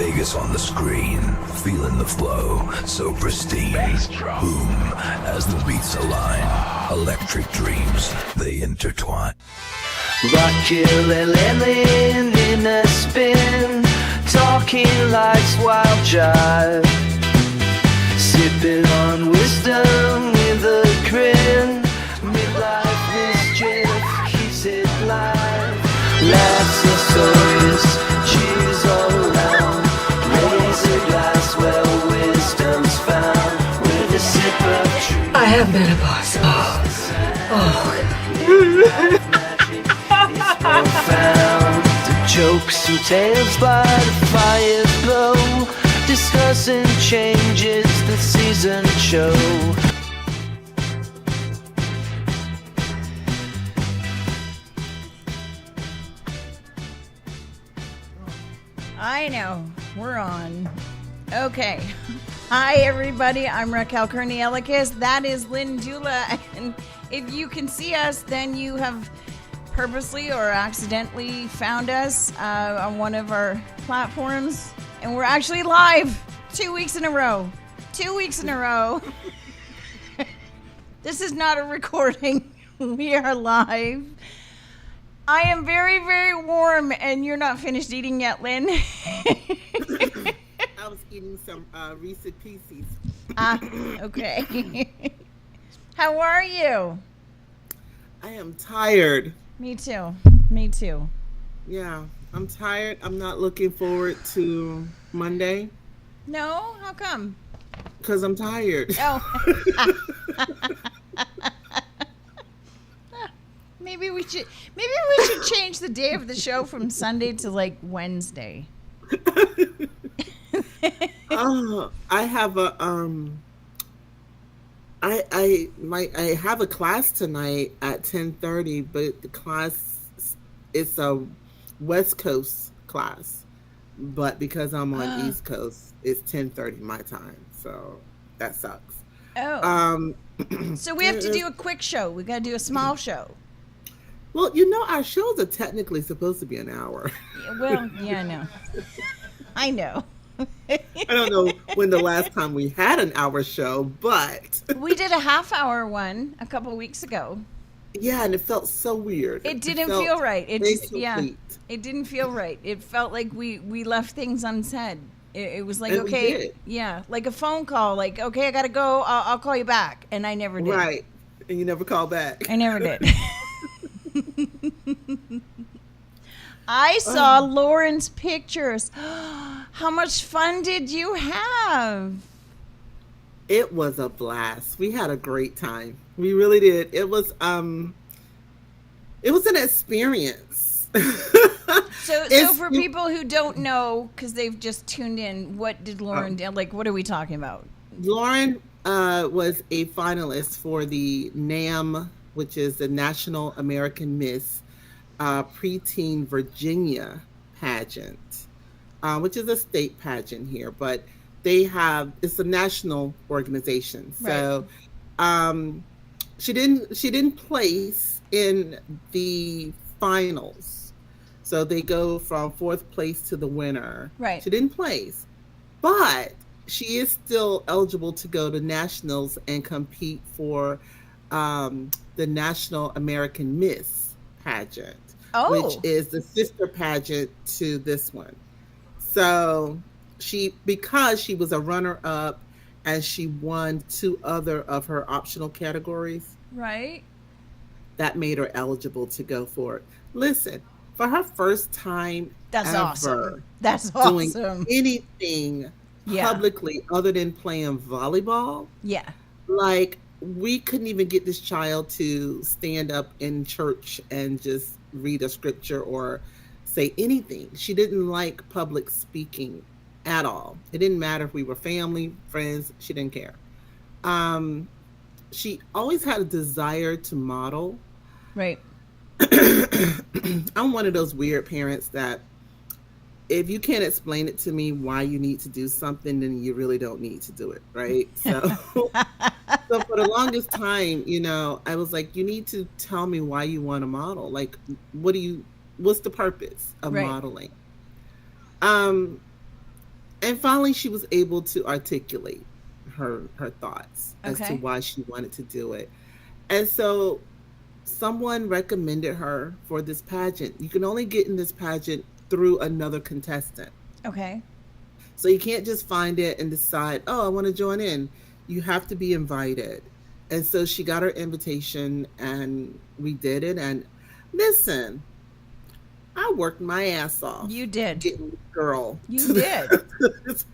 Vegas on the screen, feeling the flow, so pristine. Boom, as the beats align, electric dreams, they intertwine. Rock you and in a spin, talking life's wild jive, sipping on wisdom with a grin. Midlife mischief keeps it live. Laughs and stories, cheers all around. Raise a glass where wisdom's found. With a sip of truth. I have menopause. Profound. The jokes and tales by the fire's glow, discussing changes the season show. I know, we're on. Okay. Hi, everybody. I'm Raquel Kearney-Ellicus. That is Lynn Dula. And if you can see us, then you have purposely or accidentally found us on one of our platforms. And we're actually live 2 weeks in a row. 2 weeks in a row. This is not a recording. We are live. I am very, very warm, and you're not finished eating yet, Lynn. I was eating some Reese's Pieces. Okay. How are you? I am tired. Me too. Me too. Yeah, I'm tired. I'm not looking forward to Monday No? How come? because I'm tired. Oh. Maybe we should change the day of the show from Sunday to like Wednesday. I have a I have a class tonight at 10:30, but the class it's a West Coast class, but because I'm on East Coast, it's 10:30 my time, so that sucks. Oh. So we have to do a quick show. We got to do a small show. Well, you know, our shows are technically supposed to be an hour. Well, yeah, I know. I know. I don't know when the last time we had an hour show, but We did a half-hour one a couple weeks ago. yeah, and it felt so weird. It didn't felt feel right. It just, yeah, incomplete. it didn't feel right. It felt like we left things unsaid. It was like, And we okay, did. yeah, like a phone call, like, okay, I gotta go. I'll call you back, and I never did. Right, and you never call back. I never did. I saw Lauren's pictures. How much fun did you have? It was a blast. We had a great time. We really did. It was an experience. So for people who don't know, because they've just tuned in, what did Lauren do? Like, what are we talking about? Lauren was a finalist for the NAM, which is the National American Miss Preteen Virginia pageant, which is a state pageant here, but it's a national organization. So she didn't place in the finals. So they go from fourth place to the winner. Right. She didn't place, but she is still eligible to go to nationals and compete for the National American Miss pageant, which is the sister pageant to this one. So because she was a runner-up and she won 2 other of her optional categories, Right. that made her eligible to go for it. Listen, for her first time That's ever awesome. That's doing awesome. anything Yeah. publicly other than playing volleyball, Yeah. like we couldn't even get this child to stand up in church and just read a scripture or say anything. She didn't like public speaking at all. It didn't matter if we were family, friends, she didn't care. She always had a desire to model. Right. I'm one of those weird parents that if you can't explain it to me why you need to do something, then you really don't need to do it, right? So, so for the longest time, you know, I was like, you need to tell me why you want to model. Like, what's the purpose of Right. modeling? And finally, she was able to articulate her thoughts as to Okay. why she wanted to do it. And so someone recommended her for this pageant. You can only get in this pageant through another contestant. Okay. So you can't just find it and decide, oh, I want to join in. You have to be invited. And so she got her invitation and we did it. And listen, I worked my ass off. You did. Getting this girl. You did. to this.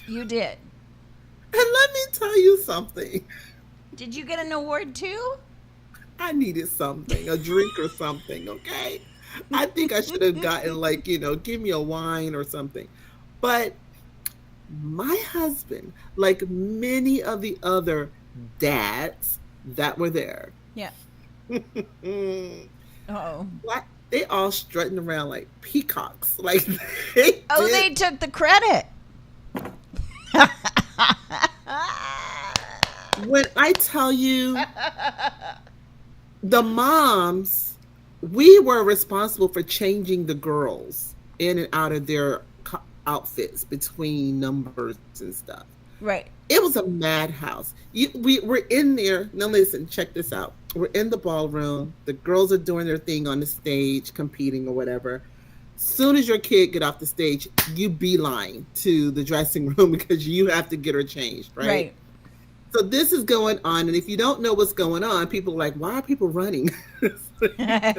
You did. And let me tell you something. Did you get an award too? I needed something, a drink or something, okay? I think I should have gotten like, give me a wine or something. But my husband, like many of the other dads that were there, Yeah. like, they all strutting around like peacocks. Like they They took the credit. When I tell you, the moms, we were responsible for changing the girls in and out of their outfits between numbers and stuff. Right. It was a madhouse. We're in there. Now listen, check this out. We're in the ballroom. The girls are doing their thing on the stage, competing or whatever. Soon as your kid get off the stage, you beeline to the dressing room because you have to get her changed, right? Right. So this is going on, and if you don't know what's going on, people are like, why are people running? Because we have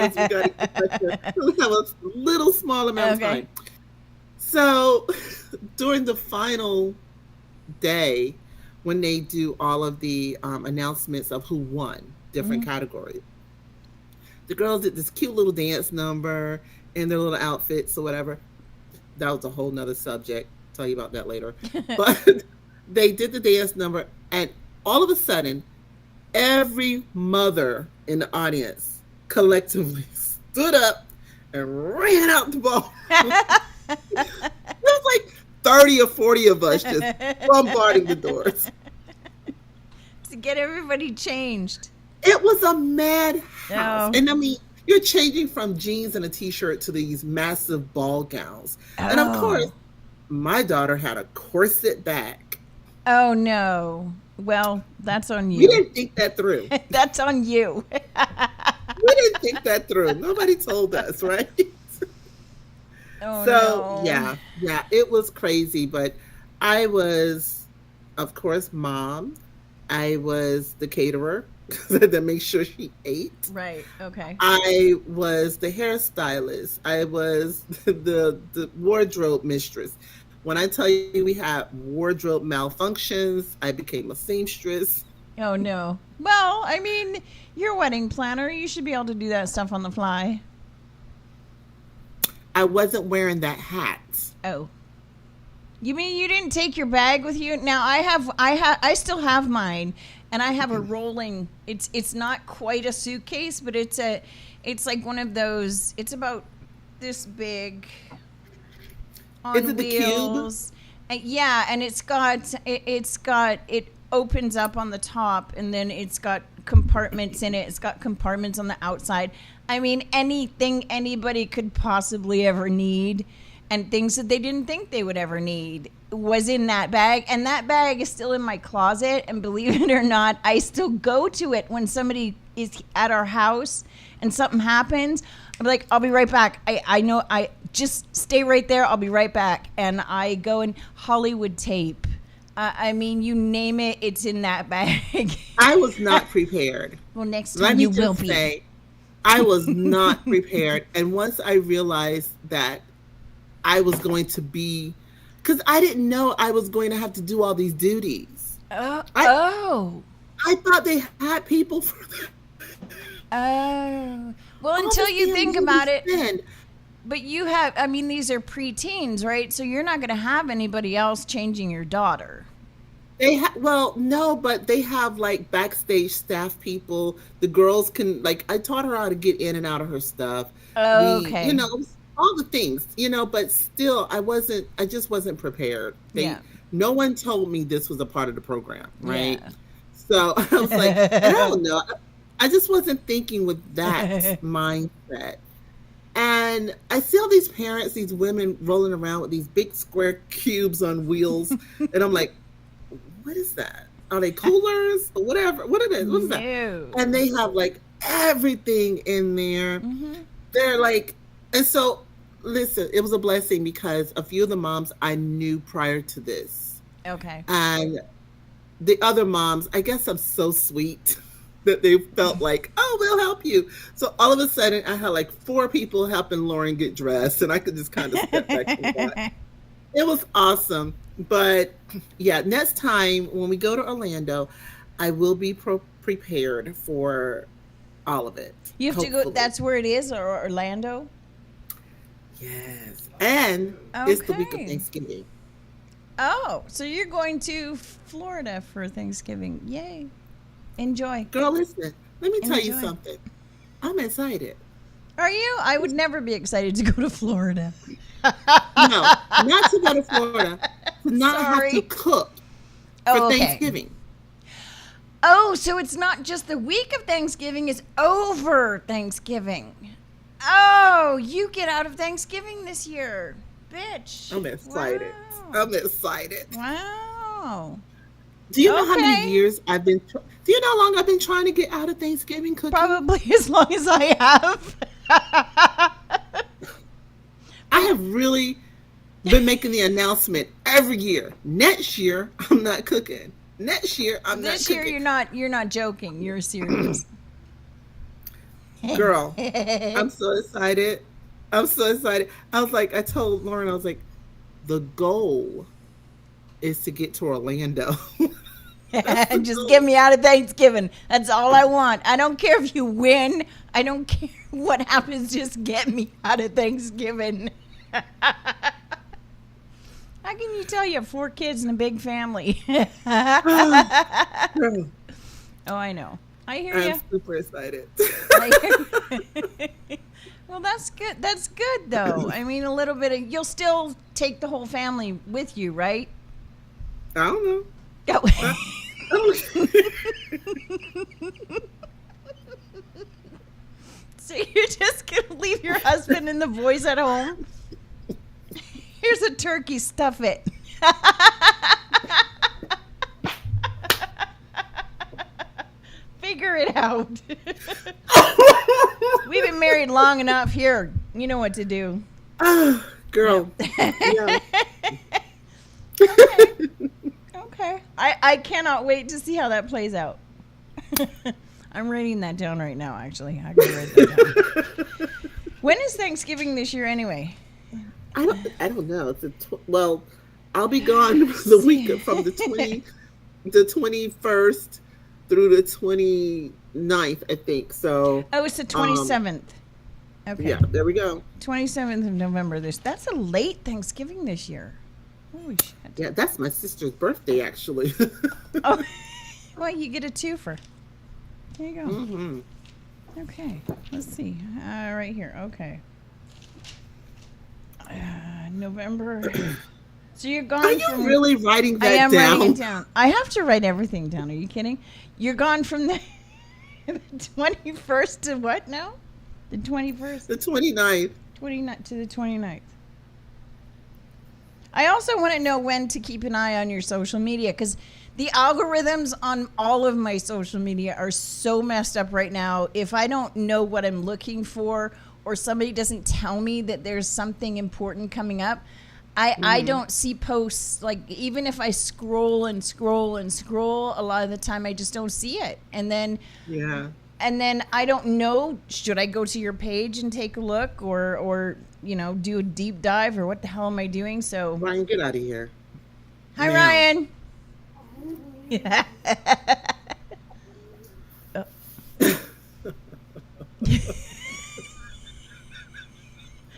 a little small amount of time. So during the final day, when they do all of the announcements of who won different categories, the girls did this cute little dance number in their little outfits or whatever. That was a whole nother subject. I'll tell you about that later. But they did the dance number, and all of a sudden, every mother in the audience collectively stood up and ran out the ball. It was like 30 or 40 of us just bombarding the doors. To get everybody changed. It was a madhouse. Oh. And I mean, you're changing from jeans and a t-shirt to these massive ball gowns. And of course, my daughter had a corset back. Oh, no. Well, that's on you. We didn't think that through. That's on you. We didn't think that through. Nobody told us, right? Oh, So, no. yeah, it was crazy. But I was, of course, mom. I was the caterer to make sure she ate. Right. Okay. I was the hairstylist. I was the wardrobe mistress. When I tell you we had wardrobe malfunctions, I became a seamstress. Oh, no. Well, I mean, you're a wedding planner. You should be able to do that stuff on the fly. I wasn't wearing that hat. Oh. You mean you didn't take your bag with you? Now I still have mine, and I have a rolling. It's not quite a suitcase, but it's like one of those. It's about this big. On Is it the cube? wheels. Yeah, and it opens up on the top, and then it's got compartments in it. It's got compartments on the outside. I mean, anything anybody could possibly ever need, and things that they didn't think they would ever need was in that bag. And that bag is still in my closet. And believe it or not, I still go to it when somebody is at our house and something happens. I'm like, I'll be right back. I know, I just stay right there. I'll be right back. And I go in Hollywood tape. I mean, you name it, it's in that bag. I was not prepared. Well, next time Let me you will just be. say, I was not prepared. And once I realized that I was going to be, because I didn't know I was going to have to do all these duties. Oh. I thought they had people for that. Oh. Well, All until the you damn think duties about it. then. But you have, I mean, these are preteens, right? So you're not going to have anybody else changing your daughter. Well, no, but they have like backstage staff people. The girls can, like, I taught her how to get in and out of her stuff. Okay. All the things, but still, I just wasn't prepared. Yeah. No one told me this was a part of the program, right? Yeah. So I was like, and I don't know. I just wasn't thinking with that mindset. And And I see all these parents, these women rolling around with these big square cubes on wheels. And I'm like, what is that? Are they coolers or whatever? What it is? What is that? And they have like everything in there. They're like, and so listen, it was a blessing because a few of the moms I knew prior to this. Okay. And the other moms, I guess I'm so sweet that they felt like, oh, we'll help you. So all of a sudden I had like 4 people helping Lauren get dressed, and I could just kind of step back from that. It was awesome. But yeah, next time when we go to Orlando, I will be prepared for all of it. You have to go, that's where it is, or Orlando? Yes. And it's the week of Thanksgiving. Oh, so you're going to Florida for Thanksgiving. Yay. Enjoy. Girl, listen, let me tell you something. I'm excited. Are you? I would never be excited to go to Florida. No, not to go to Florida. To not have to cook for Thanksgiving. Oh, so it's not just the week of Thanksgiving, it's over Thanksgiving. Oh, you get out of Thanksgiving this year. Bitch. I'm excited. Wow. I'm excited. Wow. Do you know how many years I've been... Do you know how long I've been trying to get out of Thanksgiving cooking? Probably as long as I have. I have really been making the announcement every year. Next year, I'm not cooking. Next year, I'm not cooking. This year, you're not joking. You're serious. Girl, I'm so excited. I'm so excited. I was like, I told Lauren, I was like, the goal is to get to Orlando. Just get me out of Thanksgiving. That's all I want. I don't care if you win. I don't care what happens. Just get me out of Thanksgiving. How can you tell you have 4 kids and a big family? Oh, I know. I hear you. I'm super excited. Well, that's good. That's good, though. I mean, a little bit of, you'll still take the whole family with you, right? I don't know. So you're just going to leave your husband and the boys at home? Here's a turkey, stuff it. Figure it out. We've been married long enough here. You know what to do. Girl. Yeah. Okay. I cannot wait to see how that plays out. I'm writing that down right now, actually. I can write that down. When is Thanksgiving this year anyway? I don't know. Well, I'll be gone the week from the 21st through the 29th, I think. So. Oh, it's the 27th. Okay. Yeah, there we go. 27th of November. That's a late Thanksgiving this year. Holy shit. Yeah, that's my sister's birthday, actually. Oh, well, you get a twofer. There you go. Mm-hmm. Okay, let's see. Right here. Okay. November. So you're gone. Are you really writing that down? I am writing it down. I have to write everything down. Are you kidding? You're gone from the 21st to what now? The 21st? The 29th. 29th to the 29th. I also want to know when to keep an eye on your social media, because the algorithms on all of my social media are so messed up right now. If I don't know what I'm looking for, or somebody doesn't tell me that there's something important coming up, I don't see posts. Like, even if I scroll and scroll and scroll, a lot of the time I just don't see it. And then I don't know, should I go to your page and take a look, or do a deep dive, or what the hell am I doing? So Ryan, get out of here. Hi, now. Ryan. Yeah. Oh.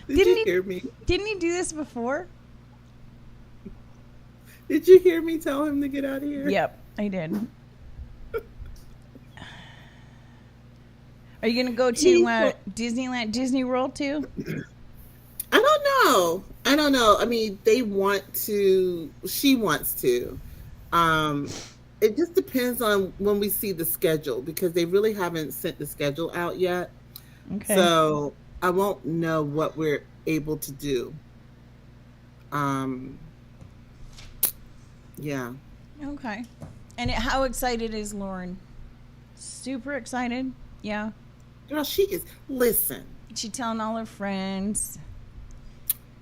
Did you hear me? Didn't he do this before? Did you hear me tell him to get out of here? Yep, I did. Are you going to go to Disney World too? I don't know. I mean, she wants to. It just depends on when we see the schedule, because they really haven't sent the schedule out yet. Okay. So I won't know what we're able to do. Yeah. Okay. And how excited is Lauren? Super excited? Yeah. Girl, she is. Listen, She telling all her friends.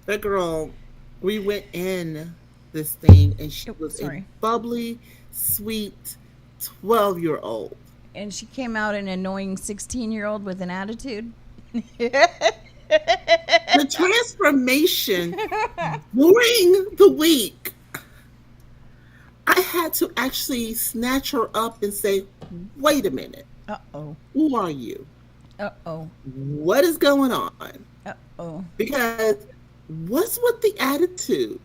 that girl, we went in this thing and she was Sorry. a bubbly, sweet 12-year-old. And she came out an annoying 16-year-old with an attitude. The transformation during the week, I had to actually snatch her up and say, wait a minute, Uh-oh. who are you? Uh-oh. What is going on? Uh-oh. Because what's with the attitude?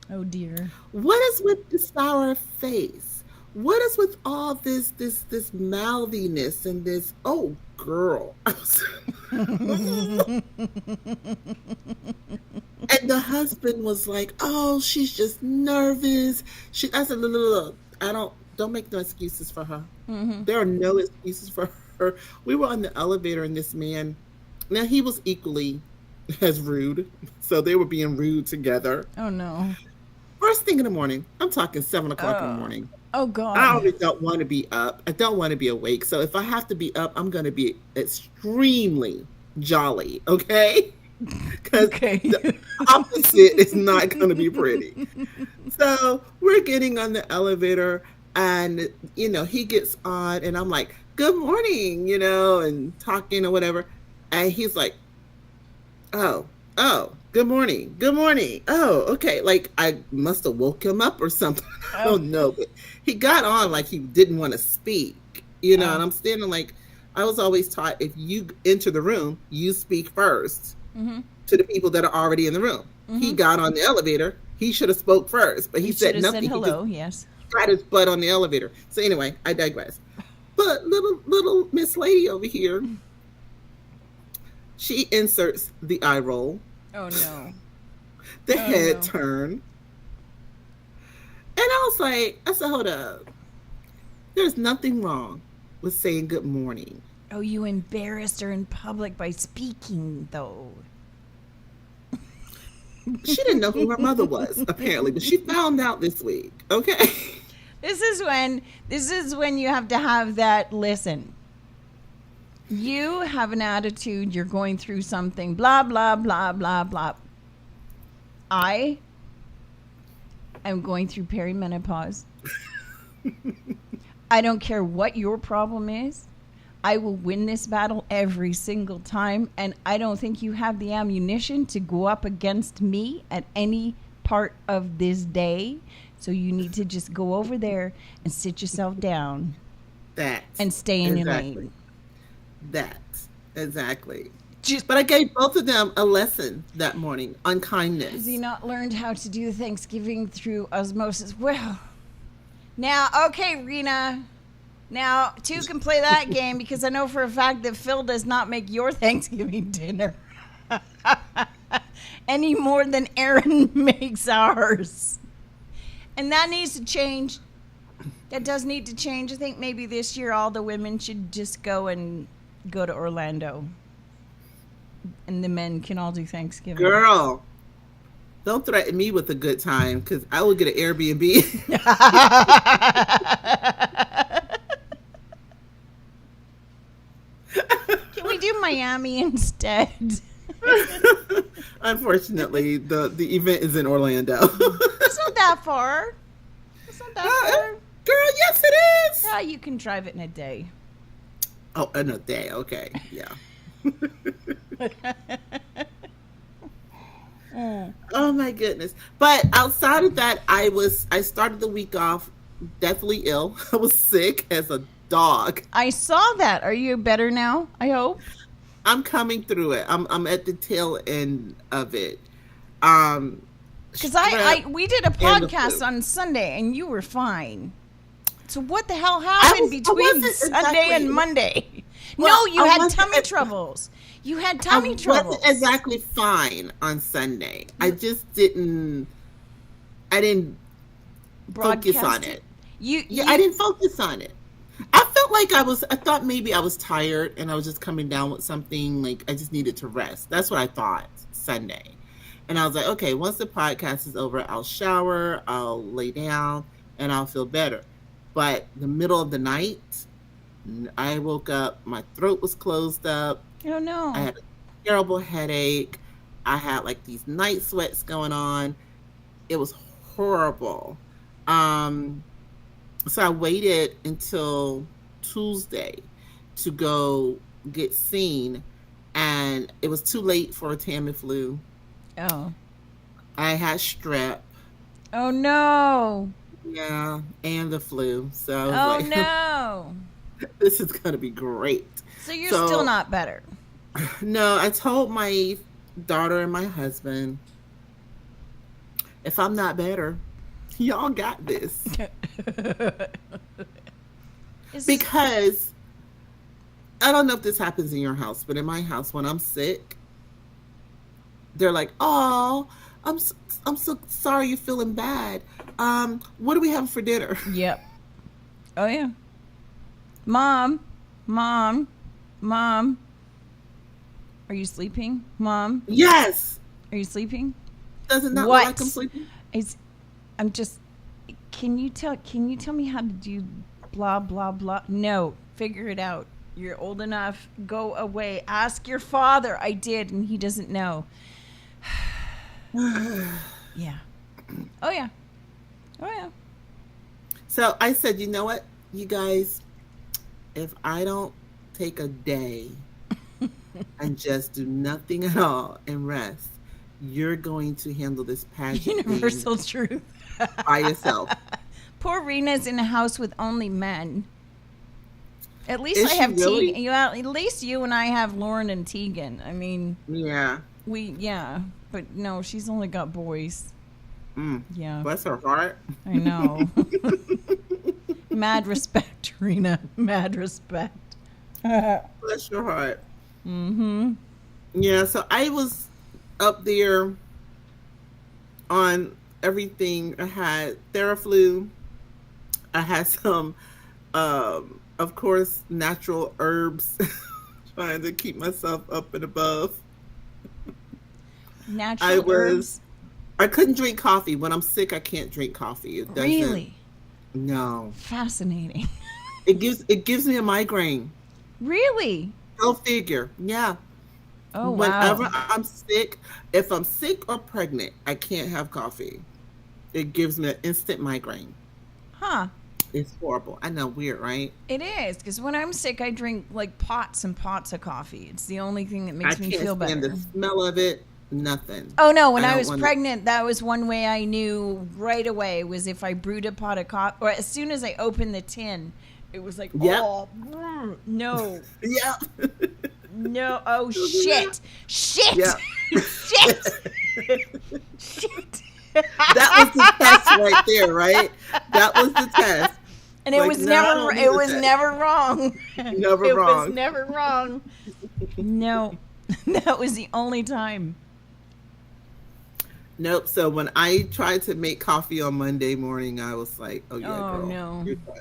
Oh, dear. What is with the sour face? What is with all this mouthiness and this, oh, girl. And the husband was like, oh, she's just nervous. I said, look, don't make no excuses for her. Mm-hmm. There are no excuses for her. We were on the elevator and this man, now he was equally as rude. So they were being rude together. Oh, no. First thing in the morning, I'm talking 7 o'clock in the morning. Oh, God. I already don't want to be up. I don't want to be awake. So if I have to be up, I'm going to be extremely jolly, okay? Because the opposite is not going to be pretty. So we're getting on the elevator and, he gets on and I'm like, good morning, and talking or whatever. And he's like, oh, good morning. Oh, okay. Like I must have woke him up or something. I don't know. But he got on like he didn't want to speak, and I'm standing like, I was always taught if you enter the room, you speak first to the people that are already in the room. He got on the elevator. He should have spoke first, but he said nothing. Said hello, yes. Got his butt on the elevator. So anyway, I digress. But little Miss Lady over here, she inserts the eye roll. Oh, no. The head turn. And I said, hold up. There's nothing wrong with saying good morning. Oh, you embarrassed her in public by speaking, though. She didn't know who her mother was, apparently, but she found out this week. Okay. This is when you have to have that, listen. You have an attitude, you're going through something, blah, blah, blah, blah, blah. I am going through perimenopause. I don't care what your problem is. I will win this battle every single time, and I don't think you have the ammunition to go up against me at any part of this day. So you need to just go over there and sit yourself down and stay in your lane. Exactly. But I gave both of them a lesson that morning on kindness. Has he not learned how to do Thanksgiving through osmosis? Well, now, okay, Rena. Now, two can play that game because I know for a fact that Phil does not make your Thanksgiving dinner any more than Aaron makes ours. And that needs to change. That does need to change. I think maybe this year all the women should just go to Orlando. And the men can all do Thanksgiving. Girl, don't threaten me with a good time because I will get an Airbnb. Can we do Miami instead? Unfortunately, the event is in Orlando. It's not that far. It's not that far. Girl, yes it is. Yeah, you can drive it in a day. Oh, in a day. Okay. Yeah. Oh my goodness. But outside of that, I started the week off deathly ill. I was sick as a dog. I saw that. Are you better now? I hope. I'm coming through it. I'm at the tail end of it. Because we did a podcast on Sunday and you were fine. So what the hell happened between Sunday and Monday? Well, no, you had tummy troubles. You had tummy troubles. I wasn't exactly fine on Sunday. I just didn't. I didn't focus on it. I didn't focus on it. I felt I thought maybe I was tired and I was just coming down with something, like I just needed to rest. That's what I thought Sunday. And I was like, okay, once the podcast is over, I'll shower, I'll lay down, and I'll feel better. But the middle of the night, I woke up, my throat was closed up. Oh, no. I had a terrible headache. I had like these night sweats going on. It was horrible. So I waited until Tuesday to go get seen, and it was too late for a Tamiflu. Oh. I had strep. Oh, no. Yeah, and the flu. So I was Oh, like, no. this is going to be great. So you're still not better. No, I told my daughter and my husband, if I'm not better, y'all got this. Because I don't know if this happens in your house, but in my house, when I'm sick, they're like, "Oh, I'm so sorry you're feeling bad. What are we having for dinner?" Yep. Oh, yeah. Mom. Are you sleeping? Mom? Yes. Are you sleeping? Does it not What? look like I'm sleeping? I'm just, can you tell me how to do blah, blah, blah? No, figure it out. You're old enough. Go away. Ask your father. I did, and he doesn't know. Yeah. Oh, yeah. Oh, yeah. So I said, you know what, you guys, if I don't take a day and just do nothing at all and rest, you're going to handle this pageant Universal truth. by yourself. Poor Rena's in a house with only men. At least Is I she have really? Tegan. At least you and I have Lauren and Tegan. I mean, Yeah. but no, she's only got boys. Yeah, Bless her heart. I know. Mad respect, Rena. Mad respect. Bless your heart. Mm-hmm. Yeah, so I was up there on everything. I had Theraflu. I had some, of course, natural herbs, trying to keep myself up and above. Natural herbs. I couldn't drink coffee. When I'm sick, I can't drink coffee. It doesn't. Really? No. Fascinating. It gives me a migraine. Really? Go figure. Yeah. Oh, Whenever wow. I'm sick, if I'm sick or pregnant, I can't have coffee. It gives me an instant migraine. Huh. It's horrible. I know, weird, right? It is, because when I'm sick, I drink like pots and pots of coffee. It's the only thing that makes me feel better. I can't stand the smell of it. Nothing. Oh, no. When I don't was wanna- pregnant, that was one way I knew right away, was if I brewed a pot of coffee, or as soon as I opened the tin, it was like, Yep. oh, no, Yeah. no, oh, shit, shit, Yeah. shit, shit. That was the test right there, right? That was the test. And it Like, was no, I never, don't need it the was test. never wrong. Never It wrong. was never wrong. No, that was the only time. Nope. So when I tried to make coffee on Monday morning, I was like, "Oh yeah, Oh, girl, no. you're done.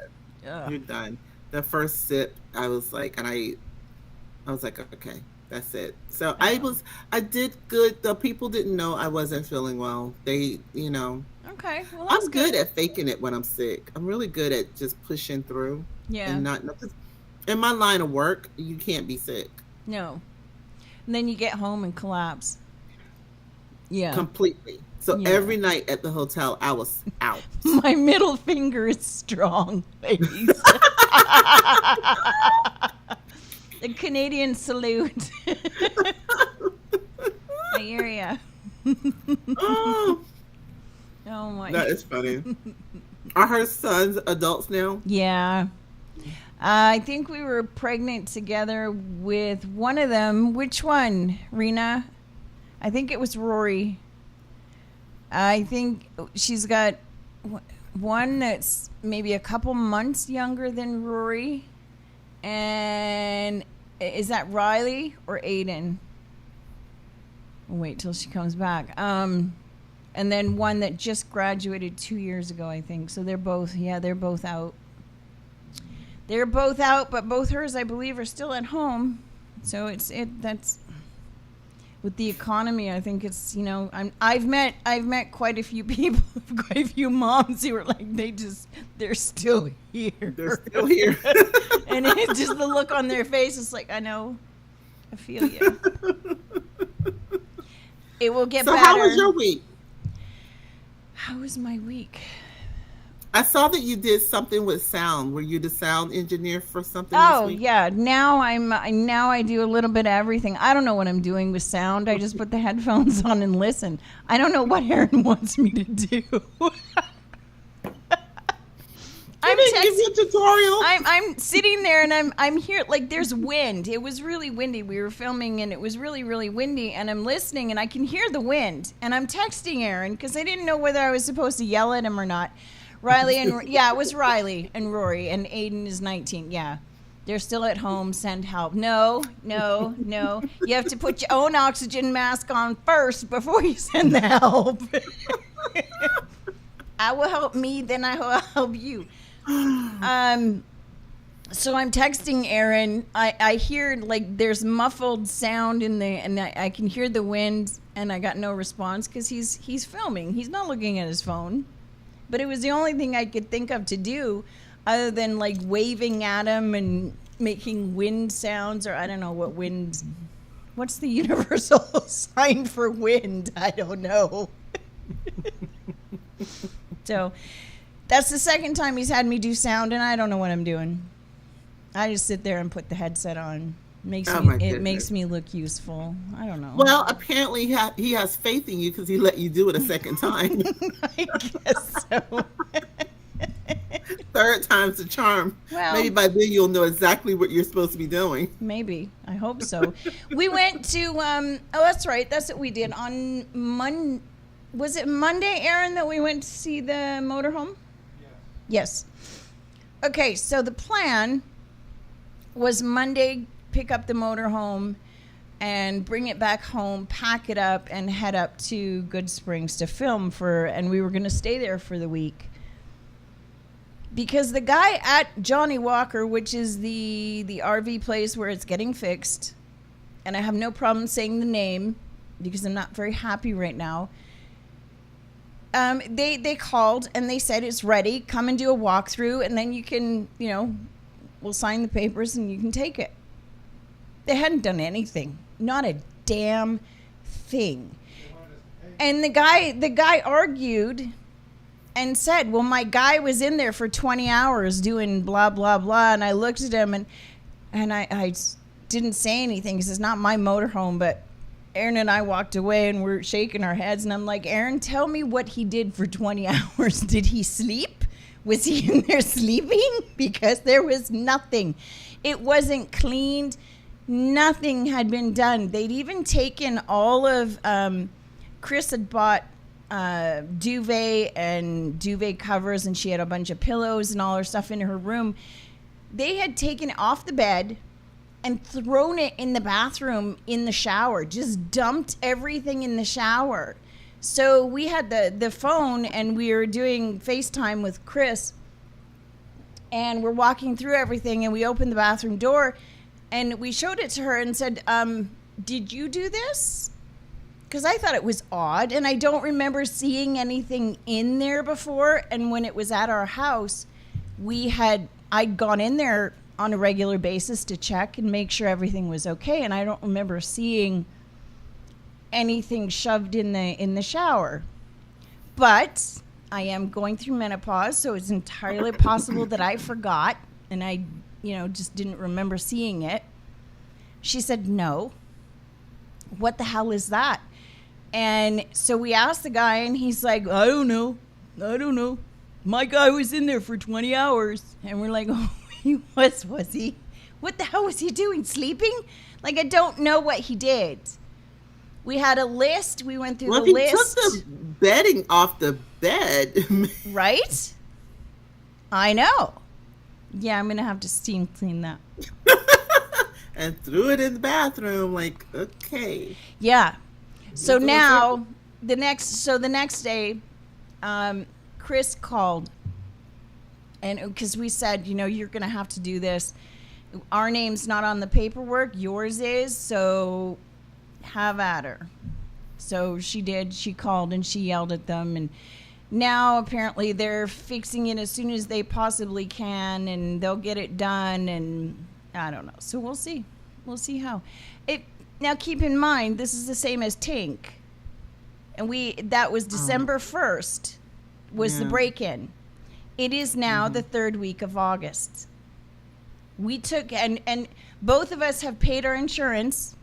Ugh. You're done." The first sip, I was like, I was like, okay, that's it. So I did good. The people didn't know I wasn't feeling well. They, Okay, well, that's I'm good at faking it when I'm sick. I'm really good at just pushing through. Yeah. And not, in my line of work, you can't be sick. No. And then you get home and collapse. Yeah. Completely. So Yeah. every night at the hotel, I was out. My middle finger is strong, ladies. The Canadian salute. I hear ya. Oh, Oh my. that is funny. Are her sons adults now? Yeah. I think we were pregnant together with one of them. Which one, Rena? I think it was Rory. I think she's got one that's maybe a couple months younger than Rory. And is that Riley or Aiden? We'll wait till she comes back. And then one that just graduated 2 years ago, I think. So they're both out. They're both out, but both hers, I believe, are still at home. So that's with the economy. I think it's, you know, I've met quite a few people, quite a few moms who are like, they're still here. They're still here. And it's just the look on their face. It's like, I know, I feel you. It will get better. So how was your week? How was my week? I saw that you did something with sound. Were you the sound engineer for something this week? Yeah. Now I do a little bit of everything. I don't know what I'm doing with sound. I just put the headphones on and listen. I don't know what Aaron wants me to do. Give you a tutorial. I'm sitting there and I'm here, like, there's wind. It was really windy. We were filming and it was really, really windy, and I'm listening and I can hear the wind, and I'm texting Aaron because I didn't know whether I was supposed to yell at him or not. Riley and it was Riley and Rory, and Aiden is 19. Yeah, they're still at home. Send help. No. You have to put your own oxygen mask on first before you send the help. I will help me, then I will help you. So I'm texting Aaron. I hear, like, there's muffled sound and I can hear the wind, and I got no response because he's filming. He's not looking at his phone. But it was the only thing I could think of to do other than, like, waving at him and making wind sounds, or I don't know what wind. What's the universal sign for wind? I don't know. So that's the second time he's had me do sound, and I don't know what I'm doing. I just sit there and put the headset on. It makes me look useful. I don't know. Well, apparently he has faith in you because he let you do it a second time. I guess so. Third time's the charm. Well, maybe by then you'll know exactly what you're supposed to be doing. Maybe. I hope so. We went to, that's right. That's what we did on was it Monday, Aaron, that we went to see the motorhome? Yes. Okay, so the plan was Monday, pick up the motorhome and bring it back home, pack it up, and head up to Good Springs to film and we were going to stay there for the week. Because the guy at Johnny Walker, which is the RV place where it's getting fixed, and I have no problem saying the name because I'm not very happy right now, they called and they said it's ready, come and do a walkthrough, and then you can, we'll sign the papers and you can take it. They hadn't done anything. Not a damn thing. And the guy argued and said, well, my guy was in there for 20 hours doing blah, blah, blah. And I looked at him and I didn't say anything because it's not my motorhome. But Aaron and I walked away and we're shaking our heads. And I'm like, Aaron, tell me what he did for 20 hours. Did he sleep? Was he in there sleeping? Because there was nothing. It wasn't cleaned. Nothing had been done. They'd even taken all of, Chris had bought duvet and duvet covers, and she had a bunch of pillows and all her stuff in her room. They had taken it off the bed and thrown it in the bathroom in the shower, just dumped everything in the shower. So we had the phone and we were doing FaceTime with Chris, and we're walking through everything, and we opened the bathroom door and we showed it to her and said, did you do this? Because I thought it was odd, and I don't remember seeing anything in there before. And when it was at our house, I'd gone in there on a regular basis to check and make sure everything was okay, and I don't remember seeing anything shoved in the shower. But I am going through menopause, so it's entirely possible that I forgot and I just didn't remember seeing it. She said, no. What the hell is that? And so we asked the guy, and he's like, I don't know. My guy was in there for 20 hours. And we're like, oh, he was he? What the hell was he doing? Sleeping? Like, I don't know what he did. We had a list. We went through the list. Well, he took the bedding off the bed. Right? I know. Yeah, I'm going to have to steam clean that. And threw it in the bathroom, like, okay. Yeah. So now, the next day, Chris called And because we said, you're going to have to do this. Our name's not on the paperwork. Yours is. So have at her. So she did. She called and she yelled at them. And now apparently they're fixing it as soon as they possibly can. And they'll get it done. And I don't know. So we'll see. We'll see how. Now keep in mind, this is the same as Tink. And that was December 1st was the break-in. It is now the third week of August. We took, and both of us have paid our insurance.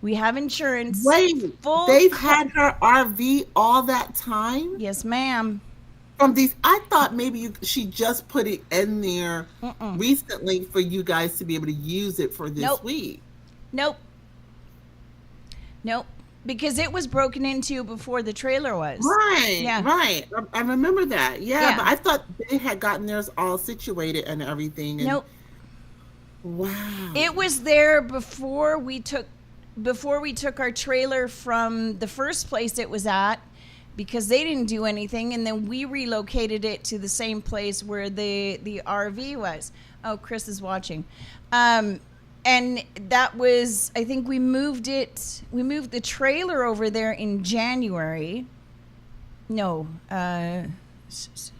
We have insurance. Wait, they've had her RV all that time? Yes, ma'am. From these, I thought maybe she just put it in there recently for you guys to be able to use it for this week. Nope. Because it was broken into before the trailer was. Right. Yeah. Right. I remember that. Yeah. But I thought they had gotten theirs all situated and everything. And, nope. Wow. It was there before we took our trailer from the first place it was at, because they didn't do anything, and then we relocated it to the same place where the RV was. Oh, Chris is watching. And that was, I think we moved the trailer over there in January. No,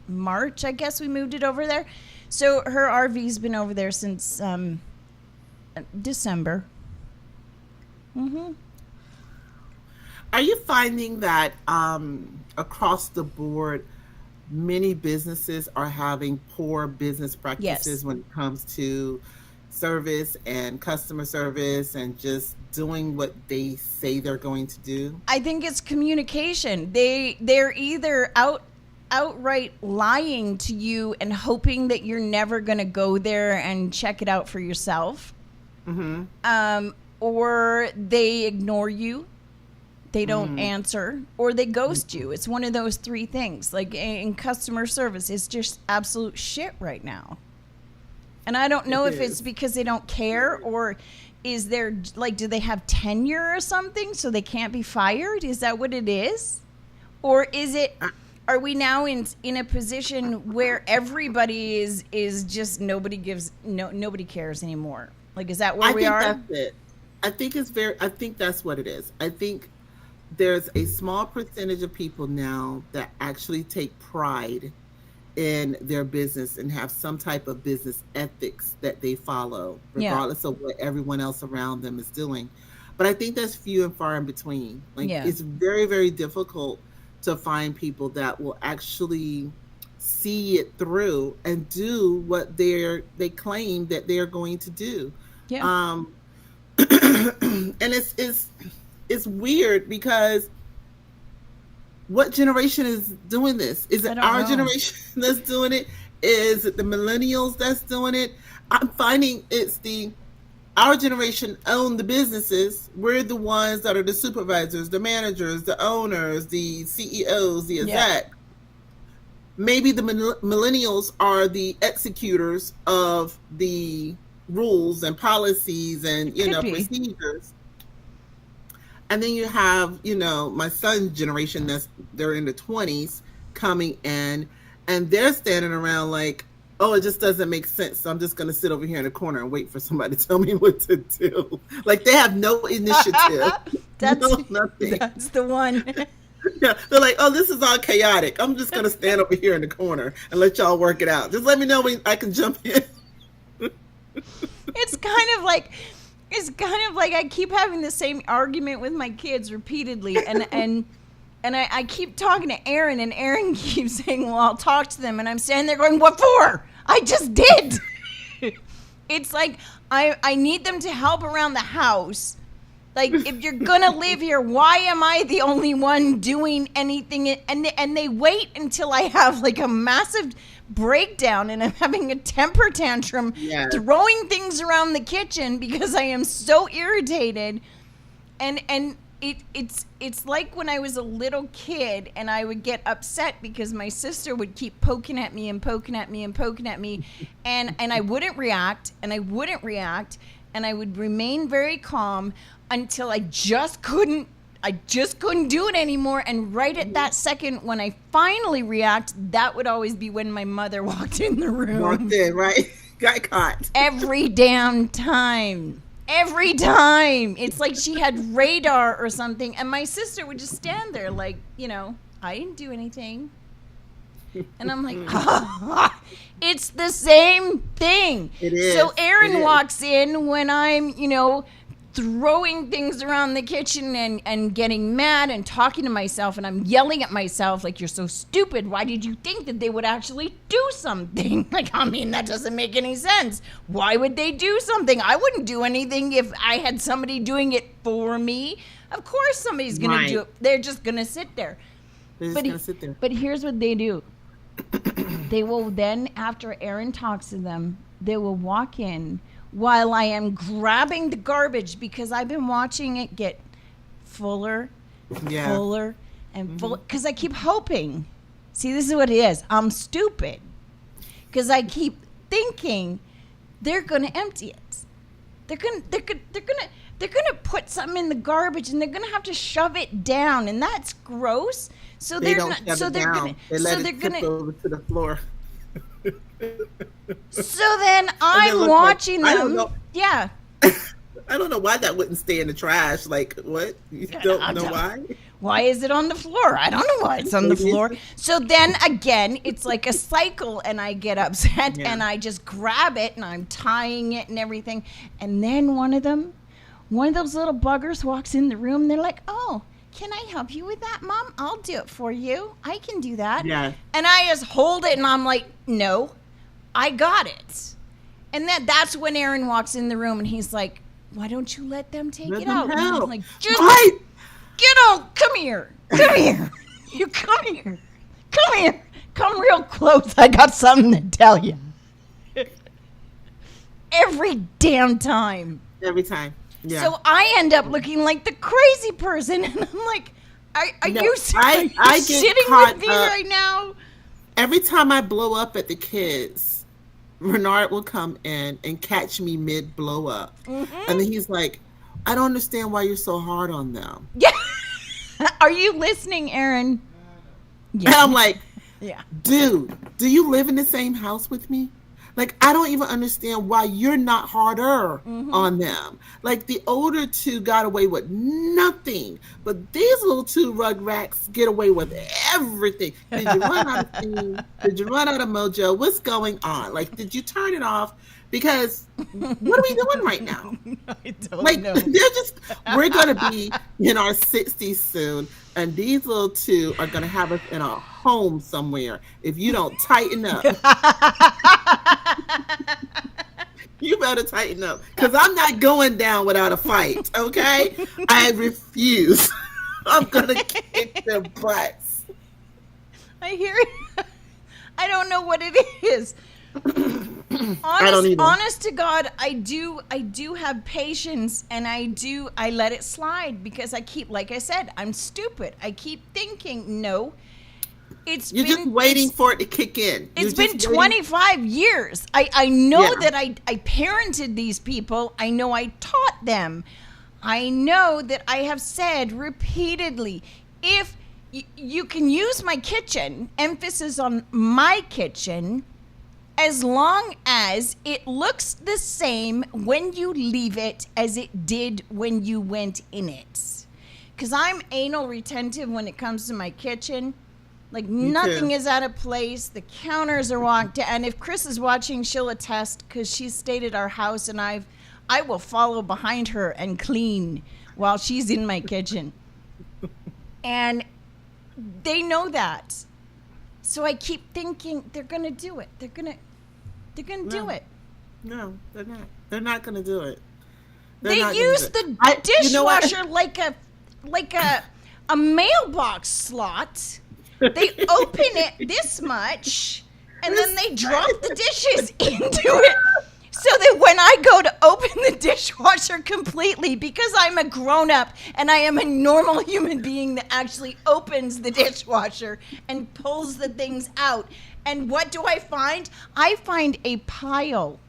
March, I guess we moved it over there. So her RV's been over there since December. Are you finding that across the board, many businesses are having poor business practices when it comes to service and customer service and just doing what they say they're going to do? I think it's communication. They're either outright lying to you and hoping that you're never going to go there and check it out for yourself. Or they ignore you. They don't answer, or they ghost you. It's one of those three things. Like in customer service, it's just absolute shit right now. And I don't know if it's because they don't care, or is there, like, do they have tenure or something so they can't be fired? Is that what it is? Or is it, are we now in a position where everybody is just nobody cares anymore? Like, is that where we are? I think that's it. I think that's what it is. I think there's a small percentage of people now that actually take pride in their business and have some type of business ethics that they follow, regardless of what everyone else around them is doing. But I think that's few and far in between. Like, it's very, very difficult to find people that will actually see it through and do what they claim that they're going to do. And it's weird because what generation is doing this? Is it our generation that's doing it? Is it the millennials that's doing it? I'm finding it's our generation own the businesses. We're the ones that are the supervisors, the managers, the owners, the CEOs, the exec. Maybe the millennials are the executors of the rules and policies and procedures. And then you have, my son's generation they're in the 20s coming in, and they're standing around like, oh, it just doesn't make sense. So I'm just going to sit over here in the corner and wait for somebody to tell me what to do. Like, they have no initiative. Nothing. That's the one. Yeah, they're like, oh, this is all chaotic. I'm just going to stand over here in the corner and let y'all work it out. Just let me know when I can jump in. It's kind of like I keep having the same argument with my kids repeatedly, and I keep talking to Aaron, and Aaron keeps saying, well, I'll talk to them, and I'm standing there going, what for? I just did. It's like I need them to help around the house. Like, if you're gonna live here, why am I the only one doing anything? And they wait until I have like a massive breakdown and I'm having a temper tantrum, throwing things around the kitchen because I am so irritated. And it's like when I was a little kid and I would get upset because my sister would keep poking at me and poking at me and poking at me, and I wouldn't react and I wouldn't react and I would remain very calm until I just couldn't I just couldn't do it anymore. And right at that second, when I finally react, that would always be when my mother walked in the room. Walked in, right? Got caught. Every damn time. Every time. It's like she had radar or something. And my sister would just stand there like, I didn't do anything. And I'm like, it's the same thing. It is. So Aaron walks in when I'm, throwing things around the kitchen and getting mad and talking to myself, and I'm yelling at myself like, you're so stupid. Why did you think that they would actually do something? Like, that doesn't make any sense. Why would they do something? I wouldn't do anything if I had somebody doing it for me. Of course somebody's going to do it. They're just going to sit there. But here's what they do. They will then, after Aaron talks to them, they will walk in while I am grabbing the garbage, because I've been watching it get fuller, fuller, and fuller. Because I keep hoping. See, this is what it is. I'm stupid. Because I keep thinking they're going to empty it. They're going to put something in the garbage, and they're going to have to shove it down, and that's gross. So they they're don't not. shove So it they're down. going to. They let So it they're going tip to. over to the floor. So then I'm watching them. I don't know. Yeah. I don't know why that wouldn't stay in the trash. Like, what? You don't know why? Why is it on the floor? I don't know why it's on the floor. So then again, it's like a cycle, and I get upset and I just grab it and I'm tying it and everything. And then one of those little buggers walks in the room, and they're like, oh, can I help you with that, Mom? I'll do it for you. I can do that. Yeah. And I just hold it, and I'm like, no, I got it. And then that's when Aaron walks in the room, and he's like, why don't you let them take it out? And I'm like, just get out. Come here. Come here. You come here. Come here. Come real close. I got something to tell you. Every damn time. Every time. Yeah. So I end up looking like the crazy person, and I'm like, are you sitting with me right now? Every time I blow up at the kids, Renard will come in and catch me mid blow up. Mm-hmm. And then he's like, I don't understand why you're so hard on them. Yeah. Are you listening, Aaron? Yeah. And I'm like, yeah, dude, do you live in the same house with me? Like, I don't even understand why you're not harder on them. Like, the older two got away with nothing, but these little two rugrats get away with everything. Did you run out of steam? Did you run out of mojo? What's going on? Like, did you turn it off? Because what are we doing right now? I don't know. We're going to be in our 60s soon, and these little two are going to have us in a home somewhere if you don't tighten up. You better tighten up, because I'm not going down without a fight, okay? I refuse. I'm going to kick their butts. I hear you. I don't know what it is. I don't either. Honest to God, I do have patience, and I let it slide, because I keep, like I said, I'm stupid. I keep thinking, no. You're just waiting for it to kick in. It's been 25 years. I know that I parented these people. I know I taught them. I know that I have said repeatedly, if you can use my kitchen, emphasis on my kitchen, as long as it looks the same when you leave it as it did when you went in it. Because I'm anal retentive when it comes to my kitchen. Like, nothing is out of place. The counters are walked down. And if Chris is watching, she'll attest, because she's stayed at our house, and I will follow behind her and clean while she's in my kitchen. And they know that. So I keep thinking they're going to do it. They're going to do it. No, they're not. They're not going to do it. They use the dishwasher like a mailbox slot. They open it this much, and then they drop the dishes into it. So that when I go to open the dishwasher completely, because I'm a grown-up and I am a normal human being that actually opens the dishwasher and pulls the things out, and what do I find? I find a pile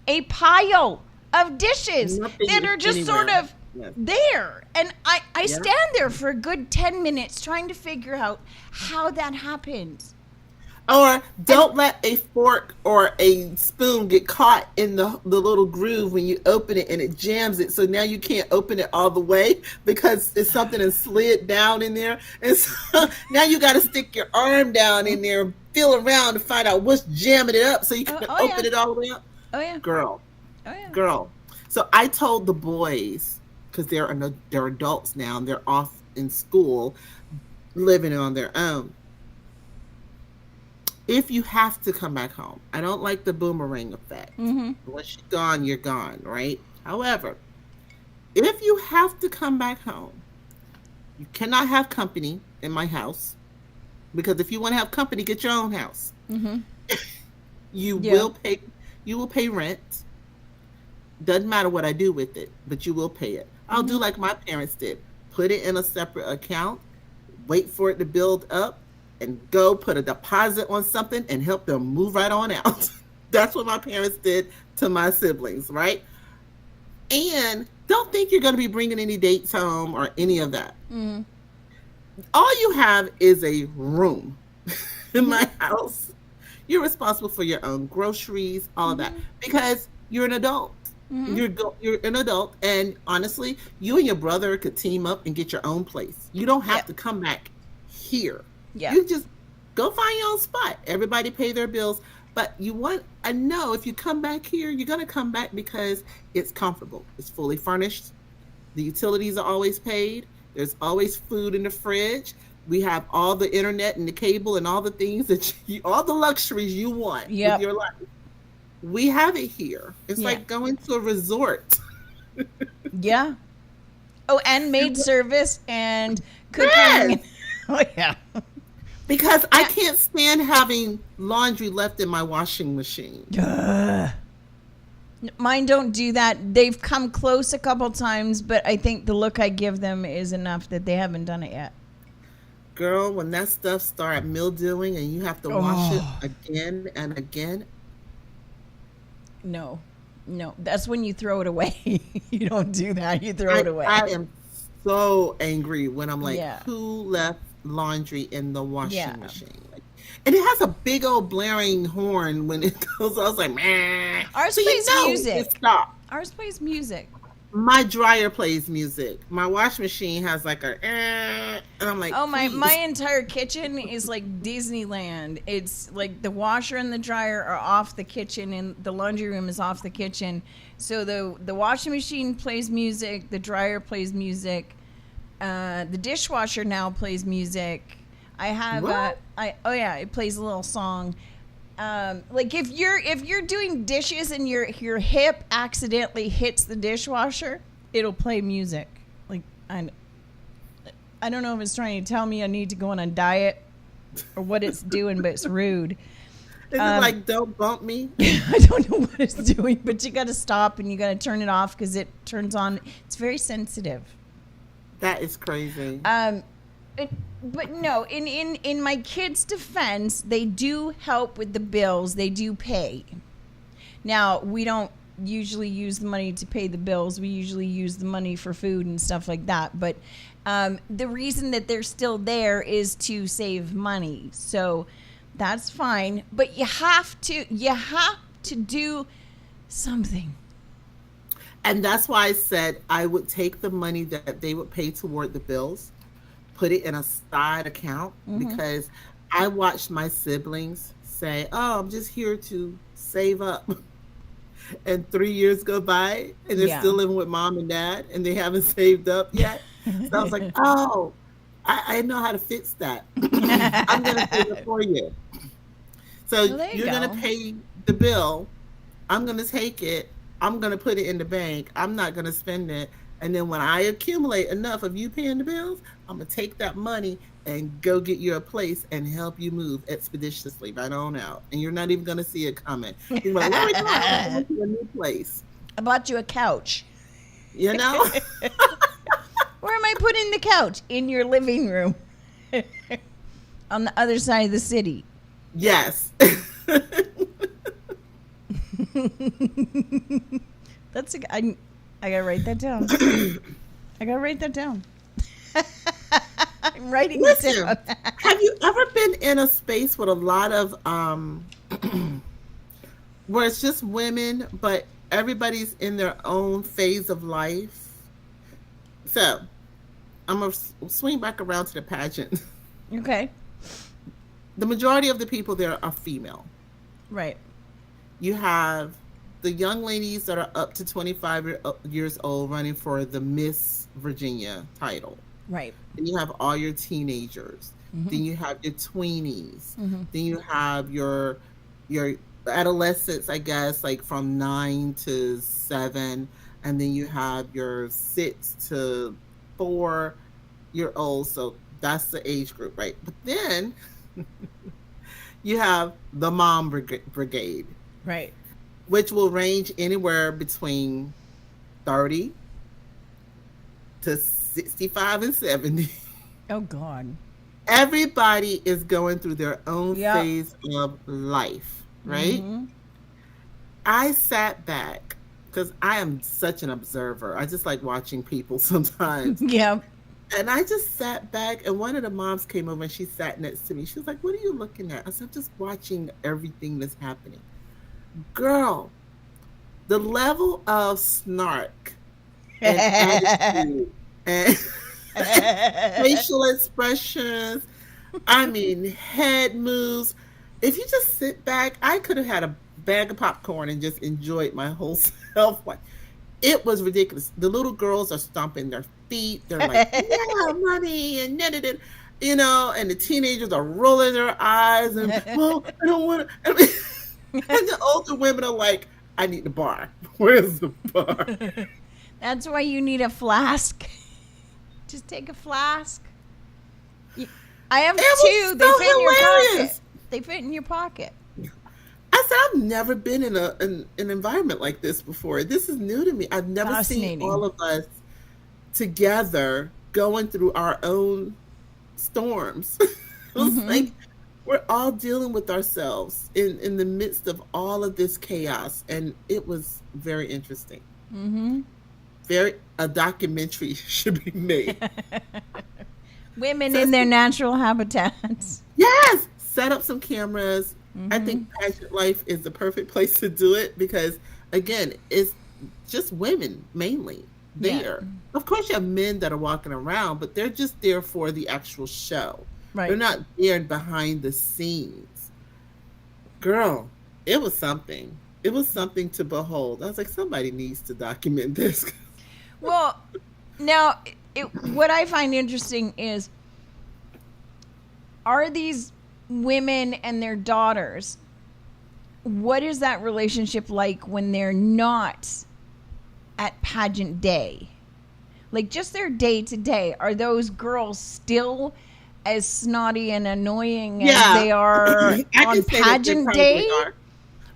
of dishes that are just sort of Yes. there. And I Yeah. stand there for a good 10 minutes trying to figure out how that happens. Or don't let a fork or a spoon get caught in the little groove when you open it and it jams it. So now you can't open it all the way because it's something that slid down in there. And so now you got to stick your arm down in there and feel around to find out what's jamming it up so you can open it all the way up. Oh, yeah. Girl. Oh, yeah. Girl. So I told the boys, because they're adults now and they're off in school, living on their own. If you have to come back home, I don't like the boomerang effect. Mm-hmm. Once you're gone, you're gone, right? However, if you have to come back home, you cannot have company in my house, because if you want to have company, get your own house. Mm-hmm. You Yeah. will pay rent. Doesn't matter what I do with it, but you will pay it. I'll do like my parents did. Put it in a separate account, wait for it to build up, and go put a deposit on something and help them move right on out. That's what my parents did to my siblings, right? And don't think you're going to be bringing any dates home or any of that. Mm-hmm. All you have is a room in my house. You're responsible for your own groceries, all of that, because you're an adult. Mm-hmm. You're an adult, and honestly, you and your brother could team up and get your own place. You don't have to come back here. Yeah. You just go find your own spot. Everybody pay their bills. But I know if you come back here, you're going to come back because it's comfortable. It's fully furnished. The utilities are always paid. There's always food in the fridge. We have all the internet and the cable and all the things all the luxuries you want with your life. We have it here. It's like going to a resort. Yeah. Oh, and maid service and cooking. Yes. Oh, yeah. Because I can't stand having laundry left in my washing machine. Mine don't do that. They've come close a couple times, but I think the look I give them is enough that they haven't done it yet. Girl, when that stuff starts mildewing and you have to wash it again and again. No. That's when you throw it away. You don't do that. You throw it away. I am so angry when I'm like, Yeah. who left laundry in the washing Yeah. machine? And it has a big old blaring horn when it goes. I was like, man. Ours So plays you know music. it stopped. Ours plays music. My dryer plays music. My washing machine has like and I'm like, Oh, my please. entire kitchen is like Disneyland. It's like the washer and the dryer are off the kitchen and the laundry room is off the kitchen. So the washing machine plays music, the dryer plays music, the dishwasher now plays music. I have What? it plays a little song. Like if you're doing dishes and your hip accidentally hits the dishwasher, it'll play music. Like I don't know if it's trying to tell me I need to go on a diet or what it's doing, but it's rude. Is it like, don't bump me? I don't know what it's doing, but you got to stop and you got to turn it off because it turns on. It's very sensitive. That is crazy. But no, in my kids' defense, they do help with the bills. They do pay. Now, we don't usually use the money to pay the bills. We usually use the money for food and stuff like that. But the reason that they're still there is to save money. So that's fine. But you have to do something. And that's why I said I would take the money that they would pay toward the bills, put it in a side account, because I watched my siblings say, oh, I'm just here to save up. And 3 years go by and they're still living with mom and dad and they haven't saved up yet. So I was like, oh, I know how to fix that. I'm going to save it for you. So you're going to pay the bill. I'm going to take it. I'm going to put it in the bank. I'm not going to spend it. And then when I accumulate enough of you paying the bills, I'm going to take that money and go get you a place and help you move expeditiously right on out. And you're not even going to see it coming. You're like, where are we going? I'm going to a new place. I bought you a couch. You know? Where am I putting the couch? In your living room. On the other side of the city. Yes. That's I gotta write that down. I gotta write that down. I'm writing Listen, it down. have you ever been in a space with a lot of where it's just women, but everybody's in their own phase of life? So I'm gonna swing back around to the pageant. Okay. The majority of the people there are female. Right. You have the young ladies that are up to 25 years old running for the Miss Virginia title. Right. Then you have all your teenagers. Mm-hmm. Then you have your tweenies. Mm-hmm. Then you have your adolescents, I guess, like from 9 to 7. And then you have your 6 to 4-year-olds. So that's the age group, right? But then you have the mom brigade. Right. Which will range anywhere between 30 to 65 and 70. Oh, God. Everybody is going through their own phase of life, right? Mm-hmm. I sat back because I am such an observer. I just like watching people sometimes. Yeah. And I just sat back, and one of the moms came over and she sat next to me. She was like, "What are you looking at?" I said, "I'm just watching everything that's happening." Girl, the level of snark and attitude and facial expressions, I mean, head moves. If you just sit back, I could have had a bag of popcorn and just enjoyed my whole self. It was ridiculous. The little girls are stomping their feet. They're like, "Yeah, mommy," and you know, and the teenagers are rolling their eyes and, "Well, I don't want to." And the older women are like, "I need the bar. Where's the bar?" That's why you need a flask. Just take a flask. I have two. They fit in your pocket. They fit in your pocket. I said, I've never been in an environment like this before. This is new to me. I've never seen all of us together going through our own storms. It was like we're all dealing with ourselves in the midst of all of this chaos, and it was very interesting. Mm-hmm. A documentary should be made. Women in their natural habitats. Yes, set up some cameras. I think pageant life is the perfect place to do it because, again, it's just women mainly there. Yeah. Of course, you have men that are walking around, but they're just there for the actual show. Right. They're not there behind the scenes. Girl, it was something. It was something to behold. I was like, somebody needs to document this. Well, now, what I find interesting is, are these women and their daughters, what is that relationship like when they're not at pageant day? Like, just their day to day. Are those girls still as snotty and annoying as they are on pageant day?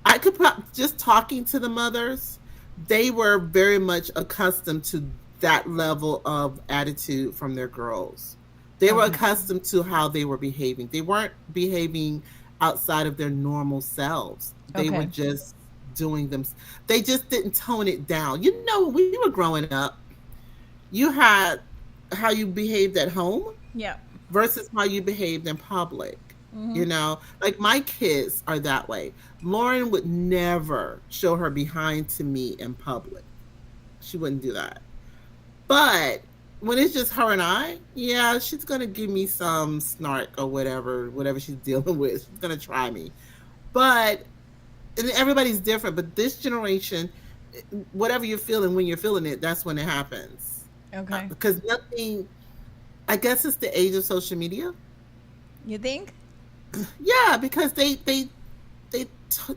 I could just talking to the mothers, they were very much accustomed to that level of attitude from their girls. They were accustomed to how they were behaving. They weren't behaving outside of their normal selves. They were just doing them. They just didn't tone it down. You know, when we were growing up, you had how you behaved at home versus how you behaved in public. Mm-hmm. You know, like my kids are that way. Lauren would never show her behind to me in public. She wouldn't do that. But when it's just her and I, she's going to give me some snark or whatever she's dealing with. She's going to try me. But and everybody's different. But this generation, whatever you're feeling, when you're feeling it, that's when it happens. Okay. Because nothing, I guess it's the age of social media. You think? Yeah, because they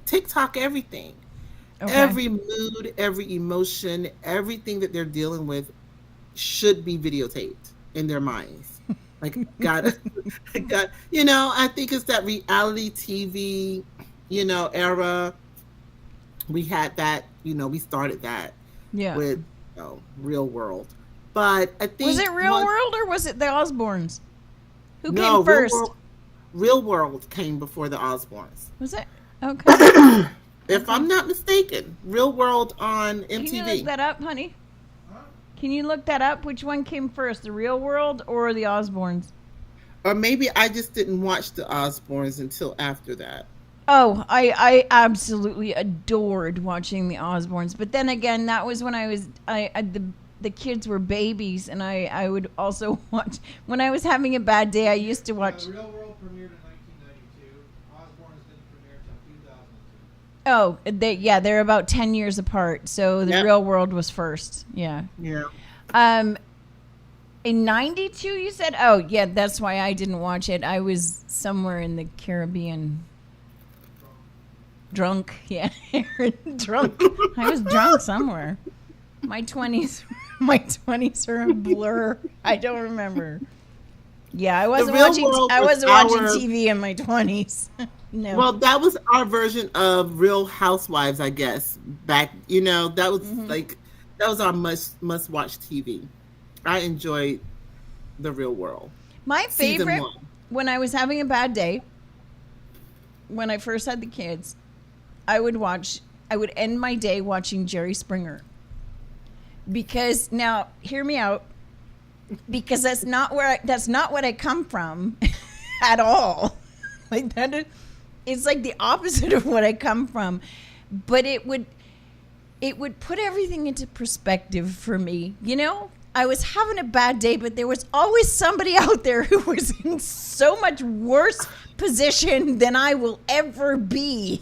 TikTok everything. Okay. Every mood, every emotion, everything that they're dealing with should be videotaped in their minds. Like, you know, I think it's that reality TV, you know, era. We had that, you know, we started that with Real World. But I think... Was it Real World or was it the Osbournes? Who came first? Real World came before the Osbournes. Was it? Okay. If I'm not mistaken, Real World on MTV. Can you look that up, honey? Can you look that up? Which one came first, The Real World or The Osbournes? Or maybe I just didn't watch the Osbournes until after that. Oh, I absolutely adored watching The Osbournes. But then again, that was when the kids were babies, and I would also watch when I was having a bad day. I used to watch. The Real World premiered in 1992. Osbourne's didn't premiere until 2002. Oh, they're about 10 years apart. So The Real World was first. Yeah. Yeah. In 92, you said? Oh, yeah, that's why I didn't watch it. I was somewhere in the Caribbean. Drunk. Yeah. Drunk. I was drunk somewhere. My 20s are a blur. I don't remember. Yeah, I wasn't watching TV in my 20s. No. Well, that was our version of Real Housewives, I guess. Back, that was that was our must watch TV. I enjoyed The Real World. My favorite, when I was having a bad day, when I first had the kids, I would end my day watching Jerry Springer. Because, now, hear me out, because that's not what I come from at all. Like, it's like the opposite of what I come from. But it would put everything into perspective for me, I was having a bad day, but there was always somebody out there who was in so much worse position than I will ever be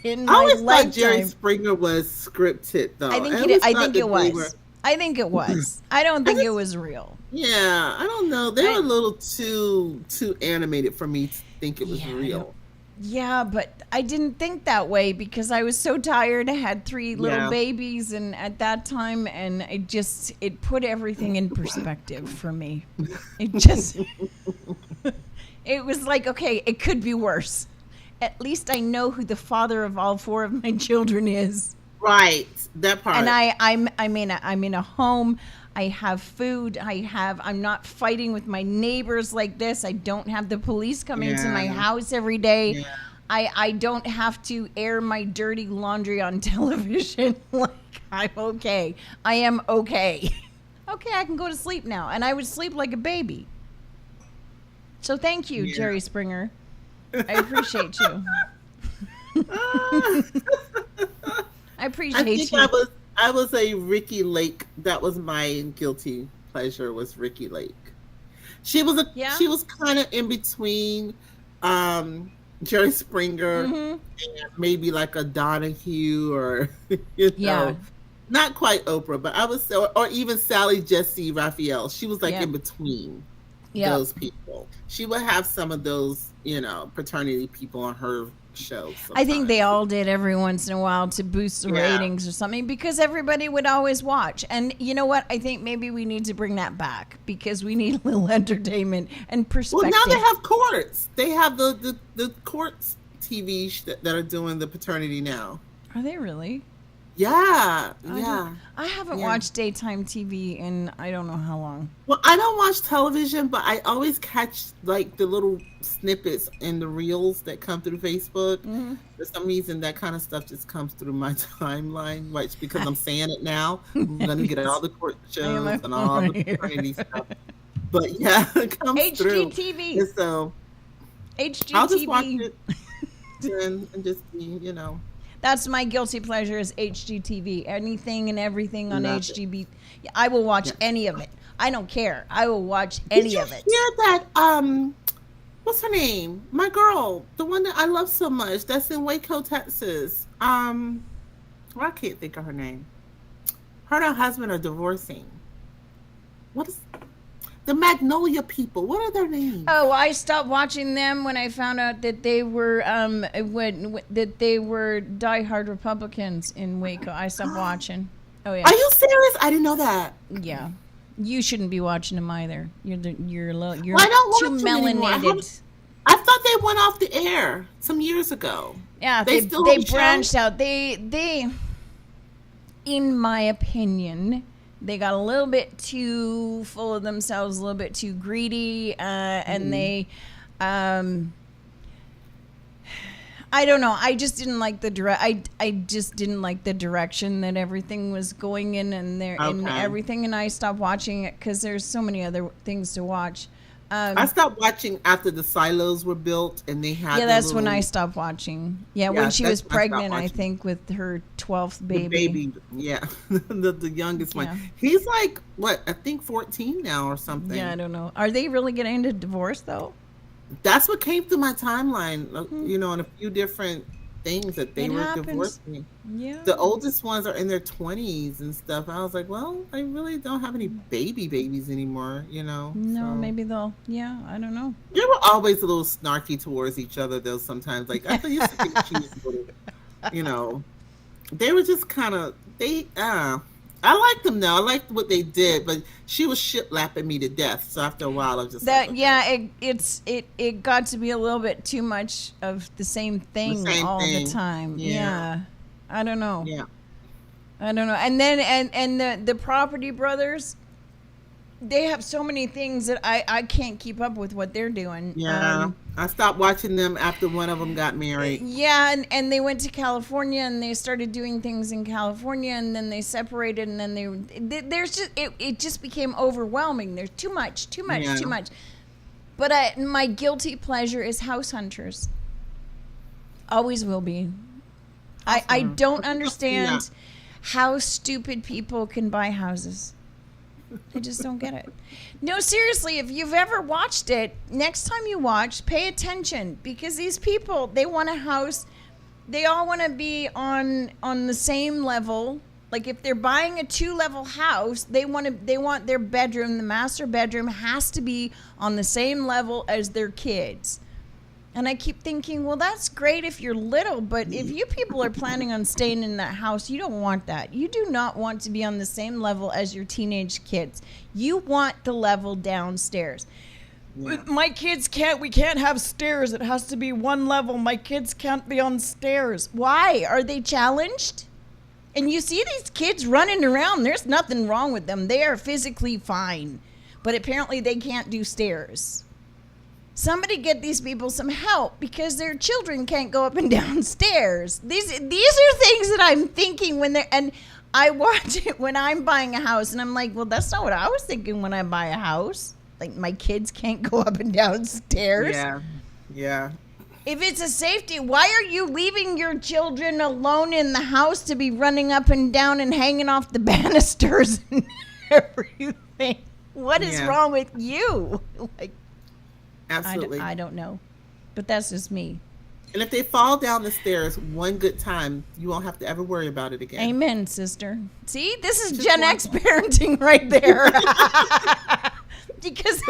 in my lifetime. I always thought Jerry Springer was scripted, though. I think it was. I think it was. I don't think it was real. Yeah, I don't know. They were a little too animated for me to think it was real. Yeah, but I didn't think that way because I was so tired. I had 3 little babies, and at that time, and it put everything in perspective for me. It was like, okay, it could be worse. At least I know who the father of all 4 of my children is. Right, that part. And I'm in a home. I have food. I'm not fighting with my neighbors like this. I don't have the police coming to my house every day. Yeah. I don't have to air my dirty laundry on television. Like, I'm okay. I am okay. Okay, I can go to sleep now. And I would sleep like a baby. So thank you, Jerry Springer. I appreciate you. I appreciate you. I was a Ricky Lake. That was my guilty pleasure. Was Ricky Lake. She was kind of in between Jerry Springer and maybe like a Donahue or not quite Oprah, but I was or even Sally Jesse Raphael. She was like in between those people. She would have some of those paternity people on her show. I think they all did every once in a while to boost the ratings or something because everybody would always watch. And you know what? I think maybe we need to bring that back because we need a little entertainment and perspective. Well, now they have courts. They have the courts TV that are doing the paternity now. Are they really? Yeah. I haven't watched daytime TV in I don't know how long. Well, I don't watch television, but I always catch like the little snippets and the reels that come through Facebook. For some reason, that kind of stuff just comes through my timeline, right? Because I'm saying it now. I'm going to get all the court shows and all the paternity stuff. But yeah, it comes through. HGTV. And so HGTV. I'll just watch it and just be, That's my guilty pleasure is HGTV. Anything and everything on HGB. I will watch any of it. I don't care. I will watch any of it. Did you hear that? What's her name? My girl, the one that I love so much. That's in Waco, Texas. I can't think of her name. Her and her husband are divorcing. What is the Magnolia People? What are their names? Oh, I stopped watching them when I found out that they were that they were diehard Republicans in Waco. I stopped watching. Oh yeah. Are you serious? I didn't know that. Yeah, you shouldn't be watching them either. You're well, I don't too melanated. I thought they went off the air some years ago. Yeah, they branched out. They, in my opinion, they got a little bit too full of themselves, a little bit too greedy, and they, I don't know. I just didn't like I just didn't like the direction that everything was going in, and and everything. And I stopped watching it because there's so many other things to watch. I stopped watching after the silos were built, and they had. Yeah, that's when I stopped watching. Yeah, when she was pregnant, I think, with her 12th baby. Yeah, the youngest Yeah. one. He's like what? I think 14 now or something. Yeah, I don't know. Are they really getting into divorce though? That's what came through my timeline. On a few different things that they were divorcing. Yeah. The oldest ones are in their 20s and stuff. I was like, well, I really don't have any babies anymore, No, so. maybe they'll. Yeah, I don't know. They were always a little snarky towards each other, though. Sometimes, like I used to think she was a little, they were just kind of I liked them though. I liked what they did, but she was shiplapping me to death. So after a while, I was just like, okay. Yeah, it got to be a little bit too much of the same thing the time. Yeah. I don't know. Yeah. I don't know. And then and the Property Brothers, they have so many things that I can't keep up with what they're doing. Yeah. I stopped watching them after one of them got married. Yeah, and they went to California and they started doing things in California, and then they separated, and then there's just it just became overwhelming. There's too much. But my guilty pleasure is House Hunters. Always will be. I don't understand how stupid people can buy houses. I just don't get it. No, seriously, if you've ever watched it, next time you watch, pay attention, because these people, they want a house. They all want to be on the same level. Like if they're buying a 2-level house, they want their bedroom, the master bedroom has to be on the same level as their kids. And I keep thinking, well, that's great if you're little, but if you people are planning on staying in that house, you don't want that. You do not want to be on the same level as your teenage kids. You want the level downstairs. Yeah. My kids we can't have stairs. It has to be one level. My kids can't be on stairs. Why? Are they challenged? And you see these kids running around. There's nothing wrong with them. They are physically fine. But apparently they can't do stairs. Somebody get these people some help, because their children can't go up and down stairs. These are things that I'm thinking and I watch it when I'm buying a house, and I'm like, well, that's not what I was thinking when I buy a house. Like, my kids can't go up and down stairs. Yeah. If it's a safety, why are you leaving your children alone in the house to be running up and down and hanging off the banisters and everything? What is wrong with you? Like, absolutely. I don't know, but that's just me. And if they fall down the stairs one good time, you won't have to ever worry about it again. Amen, sister. See, this is Gen X parenting right there. Because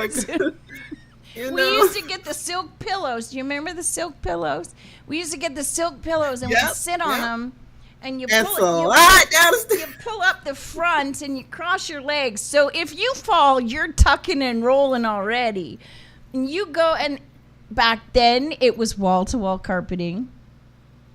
we used to get the silk pillows. Do you remember the silk pillows? We used to get the silk pillows, and we'd sit on them. And you pull up the front and you cross your legs. So if you fall, you're tucking and rolling already. And you go, and back then it was wall-to-wall carpeting.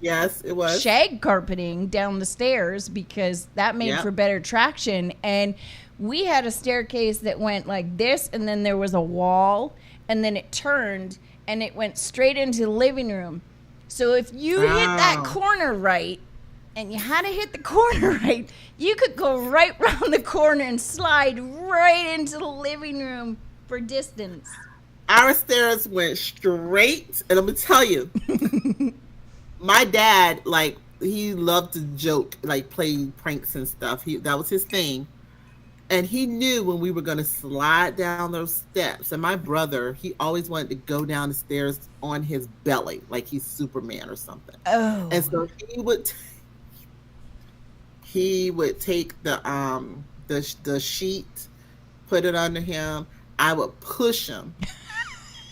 Yes, it was. Shag carpeting down the stairs, because that made for better traction. And we had a staircase that went like this, and then there was a wall, and then it turned, and it went straight into the living room. So if you hit that corner right, and you had to hit the corner right, you could go right round the corner and slide right into the living room for distance. Our stairs went straight, and I'm gonna tell you, my dad, like, he loved to joke, like play pranks and stuff. That was his thing, and he knew when we were gonna slide down those steps. And my brother, he always wanted to go down the stairs on his belly, like he's Superman or something. Oh, and so he would take the sheet, put it under him. I would push him.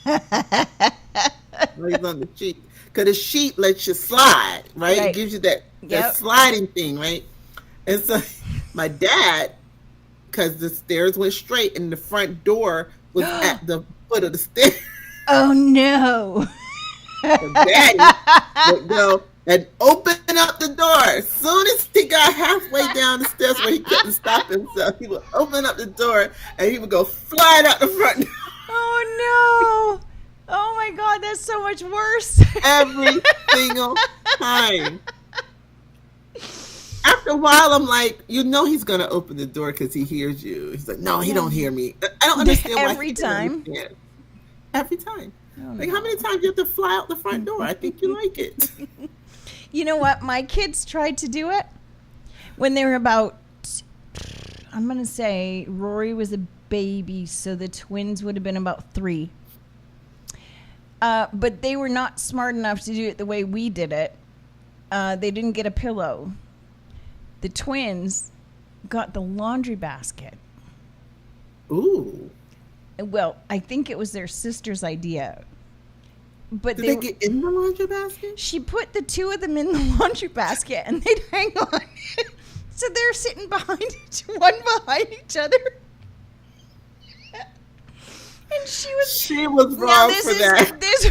Right on the sheet, because the sheet lets you slide, right? It gives you that sliding thing, right? And so my dad, because the stairs went straight and the front door was at the foot of the stairs. Oh no! So Daddy would go and open up the door. As soon as he got halfway down the stairs where he couldn't stop himself, he would open up the door and he would go flying out the front door. Oh no! Oh my God, that's so much worse. Every single time. After a while, I'm like, he's gonna open the door because he hears you. He's like, no, he don't hear me. I don't understand why. Every time. Every time. Oh, Like, no. how many times do you have to fly out the front door? I think you like it. You know what? My kids tried to do it when they were about, I'm going to say Rory was a baby, so the twins would have been about 3. But they were not smart enough to do it the way we did it. They didn't get a pillow. The twins got the laundry basket. Ooh. Well, I think it was their sister's idea. But Did they get in the laundry basket? She put the 2 of them in the laundry basket and they'd hang on it. So they're sitting one behind each other. And she was wrong for that. This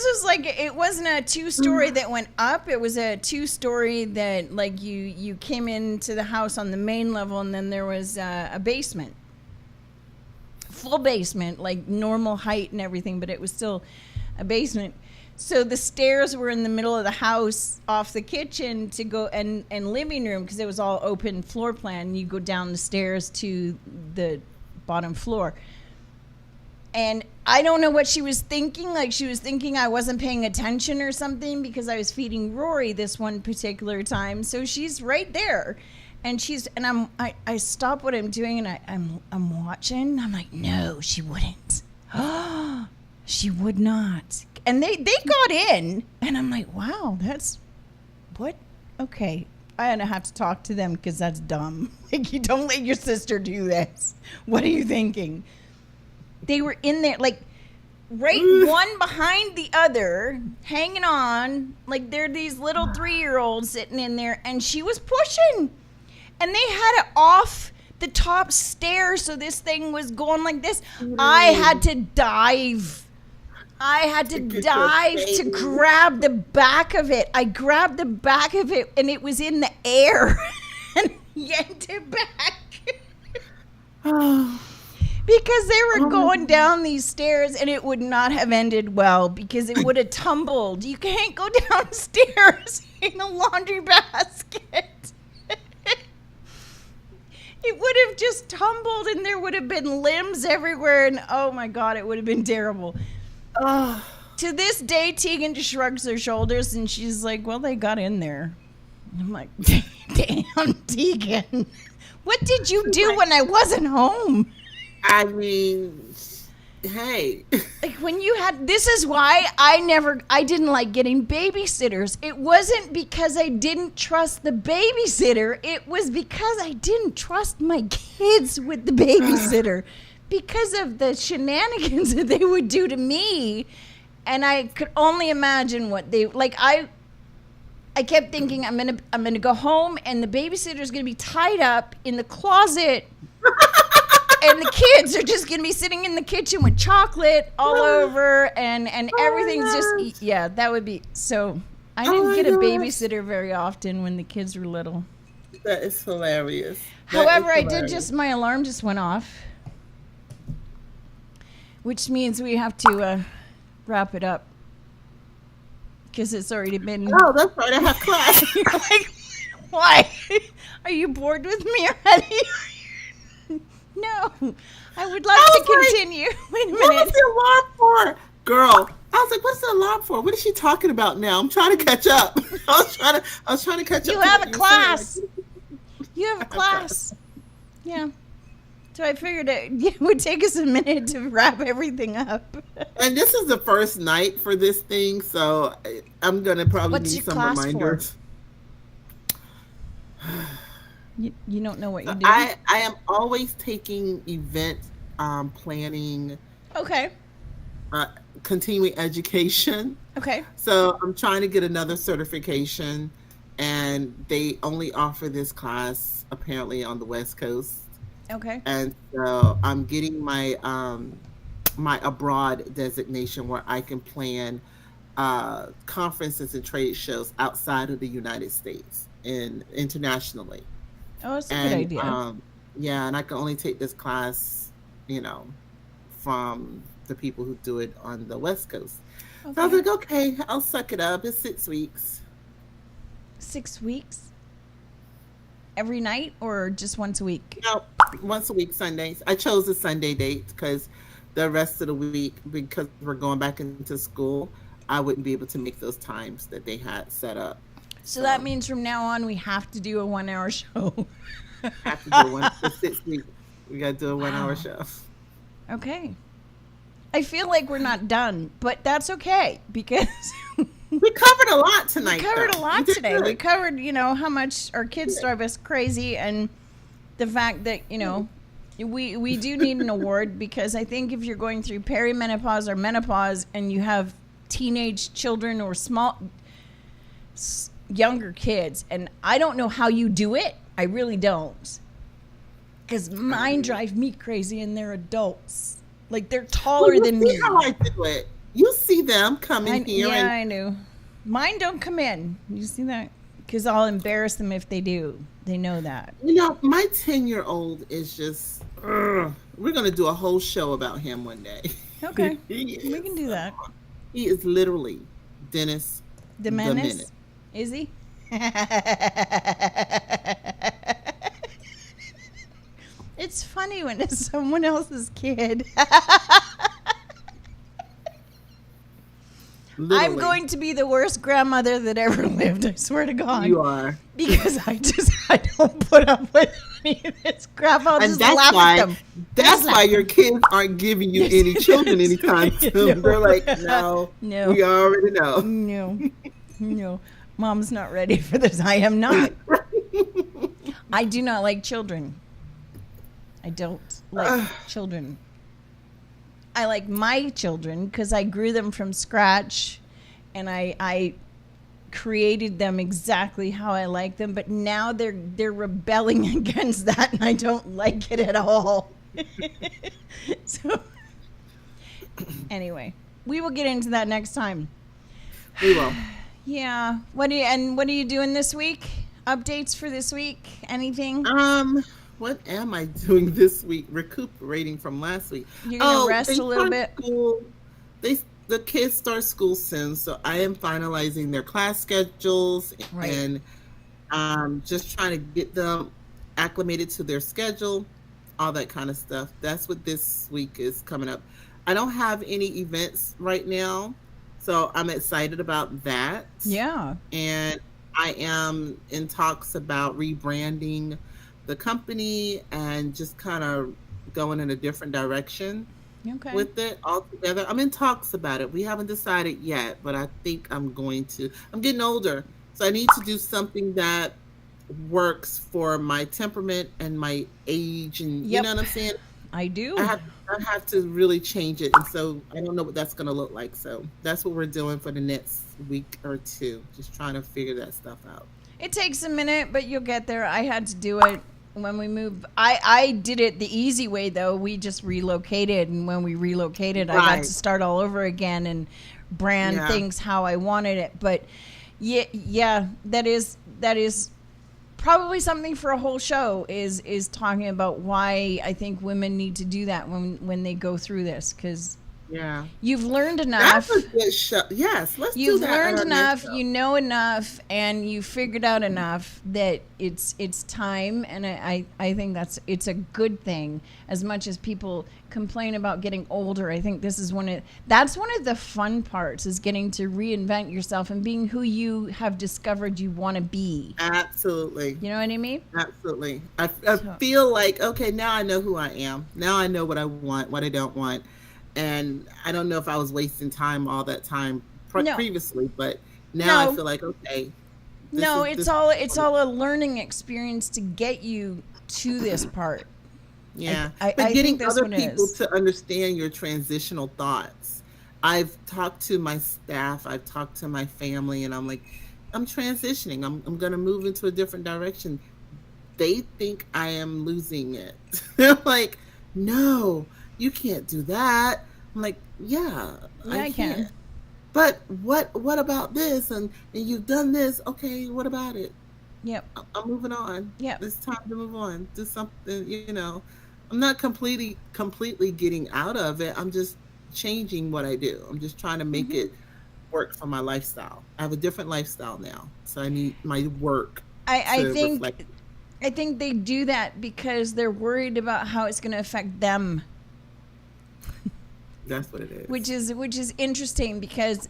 was like it wasn't a 2-story that went up. It was a 2-story that like you came into the house on the main level and then there was a basement. Full basement, like normal height and everything, but it was still a basement. So the stairs were in the middle of the house off the kitchen to go and living room because it was all open floor plan. You go down the stairs to the bottom floor. And I don't know what she was thinking. Like she was thinking I wasn't paying attention or something because I was feeding Rory this one particular time. So she's right there. And I stop what I'm doing and I'm watching. I'm like, no, she wouldn't. She would not. And they got in, and I'm like, wow, that's what? Okay, I have to talk to them because that's dumb. Like, you don't let your sister do this. What are you thinking? They were in there, like, right one behind the other, hanging on. Like, they're these little 3-year-olds sitting in there, and she was pushing. And they had it off the top stairs, so this thing was going like this. I had to dive. I had to dive to grab the back of it. I grabbed the back of it, and it was in the air. And yanked it back. Because they were going down these stairs, and it would not have ended well because it would have tumbled. You can't go downstairs in a laundry basket. It would have just tumbled and there would have been limbs everywhere and oh my God, it would have been terrible. To this day, Tegan just shrugs her shoulders and she's like, well, they got in there. And I'm like, damn, Tegan. What did you do when I wasn't home? I mean, hey. Like when you had, this is why I didn't like getting babysitters. It wasn't because I didn't trust the babysitter. It was because I didn't trust my kids with the babysitter because of the shenanigans that they would do to me. And I could only imagine what they, like I kept thinking I'm gonna go home and the babysitter's gonna be tied up in the closet. And the kids are just going to be sitting in the kitchen with chocolate all over and everything's just, yeah, that would be, so I didn't get a babysitter very often when the kids were little. That is hilarious. However, my alarm just went off, which means we have to wrap it up because it's already been. Oh, that's right, I have class. You're like, why? Are you bored with me already? No, I would love to continue. Wait a minute. What was the alarm for? Girl, I was like, what's the alarm for? What is she talking about now? I'm trying to catch up. I was trying to catch up. You have a class. You have a class. Yeah. So I figured it would take us a minute to wrap everything up. And this is the first night for this thing, so I'm going to probably need some reminders. You don't know what you're doing? I am always taking event planning. Okay. Continuing education. Okay. So I'm trying to get another certification, and they only offer this class apparently on the West Coast. Okay. And so I'm getting my my abroad designation where I can plan conferences and trade shows outside of the United States and internationally. Oh, that's a good idea. Yeah, and I can only take this class, from the people who do it on the West Coast. Okay. So I was like, okay, I'll suck it up. It's 6 weeks. 6 weeks? Every night or just once a week? No, once a week, Sundays. I chose a Sunday date because the rest of the week, because we're going back into school, I wouldn't be able to make those times that they had set up. So that means from now on we have to do a 1 hour show. Have to do one for 6 weeks. We got to do a 1 hour show. Okay. I feel like we're not done, but that's okay because we covered a lot tonight. We covered a lot today. Good. We covered, how much our kids drive us crazy, and the fact that, we do need an award, because I think if you're going through perimenopause or menopause and you have teenage children or younger kids, and I don't know how you do it. I really don't. Because mine drive me crazy, and they're adults. Like, they're taller than me. How I do it. You see them coming here. Yeah, I know. Mine don't come in. You see that? Because I'll embarrass them if they do. They know that. My 10-year-old is just, we're going to do a whole show about him one day. Okay. We can do that. He is literally Dennis the Menace. Is he? It's funny when it's someone else's kid. Literally. I'm going to be the worst grandmother that ever lived. I swear to God. You are. Because I don't put up with any of this crap. I'll just laugh at them. That's why your kids aren't giving you any children anytime soon. They're like, no, we already know. No. Mom's not ready for this. I am not. I do not like children. I don't like children. I like my children because I grew them from scratch, and I created them exactly how I like them. But now they're rebelling against that, and I don't like it at all. So anyway, we will get into that next time. We will. Yeah. What are you doing this week? Updates for this week? Anything? What am I doing this week? Recuperating from last week. You're gonna rest a little bit. The kids start school soon, so I am finalizing their class schedules and just trying to get them acclimated to their schedule, all that kind of stuff. That's what this week is coming up. I don't have any events right now, so I'm excited about that. Yeah. And I am in talks about rebranding the company and just kind of going in a different direction with it altogether. I'm in talks about it. We haven't decided yet, but I think I'm going to. I'm getting older, so I need to do something that works for my temperament and my age, and you know what I'm saying? I do. I have to really change it, and so I don't know what that's going to look like. So that's what we're doing for the next week or two, just trying to figure that stuff out. It takes a minute, but you'll get there. I had to do it when we moved. I did it the easy way, though. We just relocated, and when we relocated, I got to start all over again and brand things how I wanted it. But yeah, that is probably something for a whole show, is talking about why I think women need to do that when they go through this, because you've learned enough. That's a good show. Yes, let's do that. You've learned enough, you know enough, and you figured out enough that it's time. And I think it's a good thing. As much as people complain about getting older, I think this is one of the fun parts, is getting to reinvent yourself and being who you have discovered you want to be. Absolutely. You know what I mean? Absolutely. I feel like, okay, now I know who I am. Now I know what I want, what I don't want. And I don't know if I was wasting time all that time previously, but now I feel like, okay. It's all a learning experience to get you to this part. Yeah. But getting other people to understand your transitional thoughts. I've talked to my staff, I've talked to my family, and I'm like, I'm transitioning. I'm going to move into a different direction. They think I am losing it. They're like, no, you can't do that. I'm like, I can. But what about this? And you've done this. Okay, what about it? Yep. I'm moving on. Yep. It's time to move on. Do something, I'm not completely getting out of it. I'm just changing what I do. I'm just trying to make Mm-hmm. it work for my lifestyle. I have a different lifestyle now, so I need my work I to think reflect. I think they do that because they're worried about how it's going to affect them, That's what it is. which is interesting because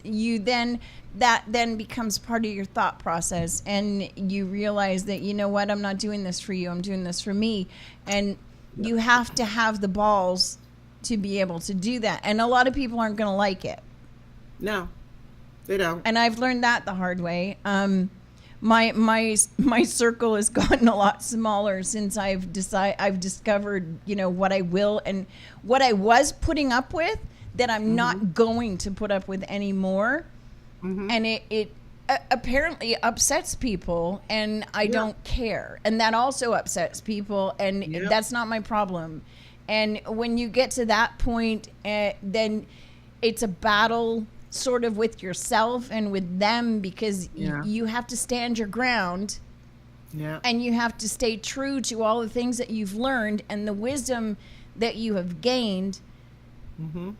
that then becomes part of your thought process, and you realize that, you know what, I'm not doing this for you, I'm doing this for me, and you have to have the balls to be able to do that, and a lot of people aren't going to like it. No, they don't. And I've learned that the hard way. My circle has gotten a lot smaller since I've discovered, you know, what I will and what I was putting up with that I'm not going to put up with anymore. And it apparently upsets people, and I don't care. And that also upsets people, and that's not my problem. And when you get to that point, then it's a battle sort of with yourself and with them, because you have to stand your ground, and you have to stay true to all the things that you've learned and the wisdom that you have gained.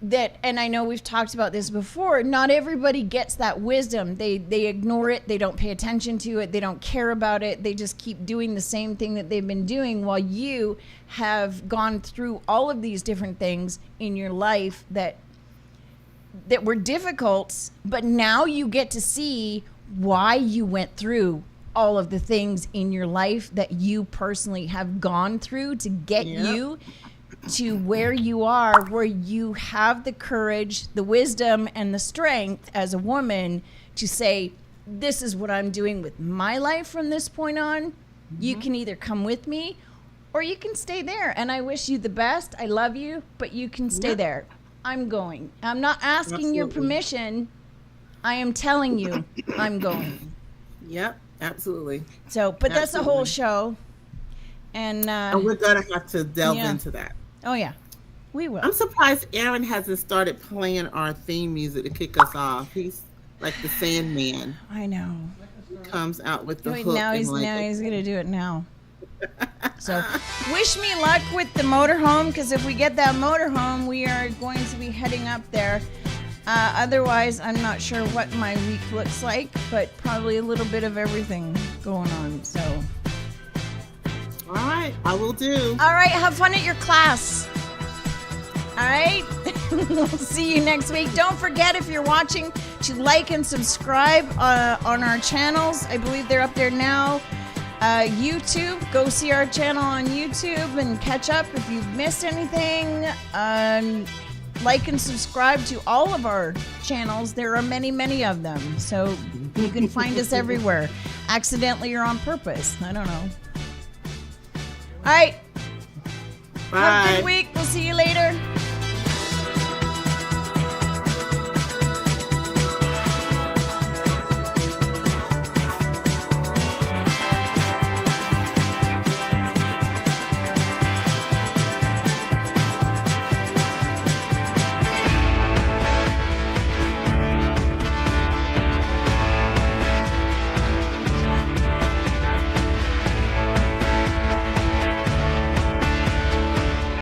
That, and I know we've talked about this before, not everybody gets that wisdom. They ignore it, they don't pay attention to it, they don't care about it, they just keep doing the same thing that they've been doing, while you have gone through all of these different things in your life that were difficult, but now you get to see why you went through all of the things in your life that you personally have gone through to get you to where you are, where you have the courage, the wisdom, and the strength as a woman to say, this is what I'm doing with my life from this point on. You can either come with me or you can stay there. And I wish you the best. I love you, but you can stay there. I'm going. I'm not asking your permission. I am telling you I'm going. Yep, absolutely. So, but that's a whole show. And we're going to have to delve into that. Oh, yeah. We will. I'm surprised Aaron hasn't started playing our theme music to kick us off. He's like the Sandman. I know. He comes out with the Wait, hook. now he's and going to do it now. So, wish me luck with the motorhome, because if we get that motorhome, we are going to be heading up there. Otherwise, I'm not sure what my week looks like, but probably a little bit of everything going on. So, all right, I will do. all right, have fun at your class. All right, we'll see you next week. Don't forget, if you're watching, to like and subscribe on our channels. I believe they're up there now. YouTube, go see our channel on YouTube and catch up if you've missed anything. Like and subscribe to all of our channels. There are many, many of them. So you can find us everywhere, accidentally or on purpose. I don't know. All right. Bye. Have a good week. We'll see you later.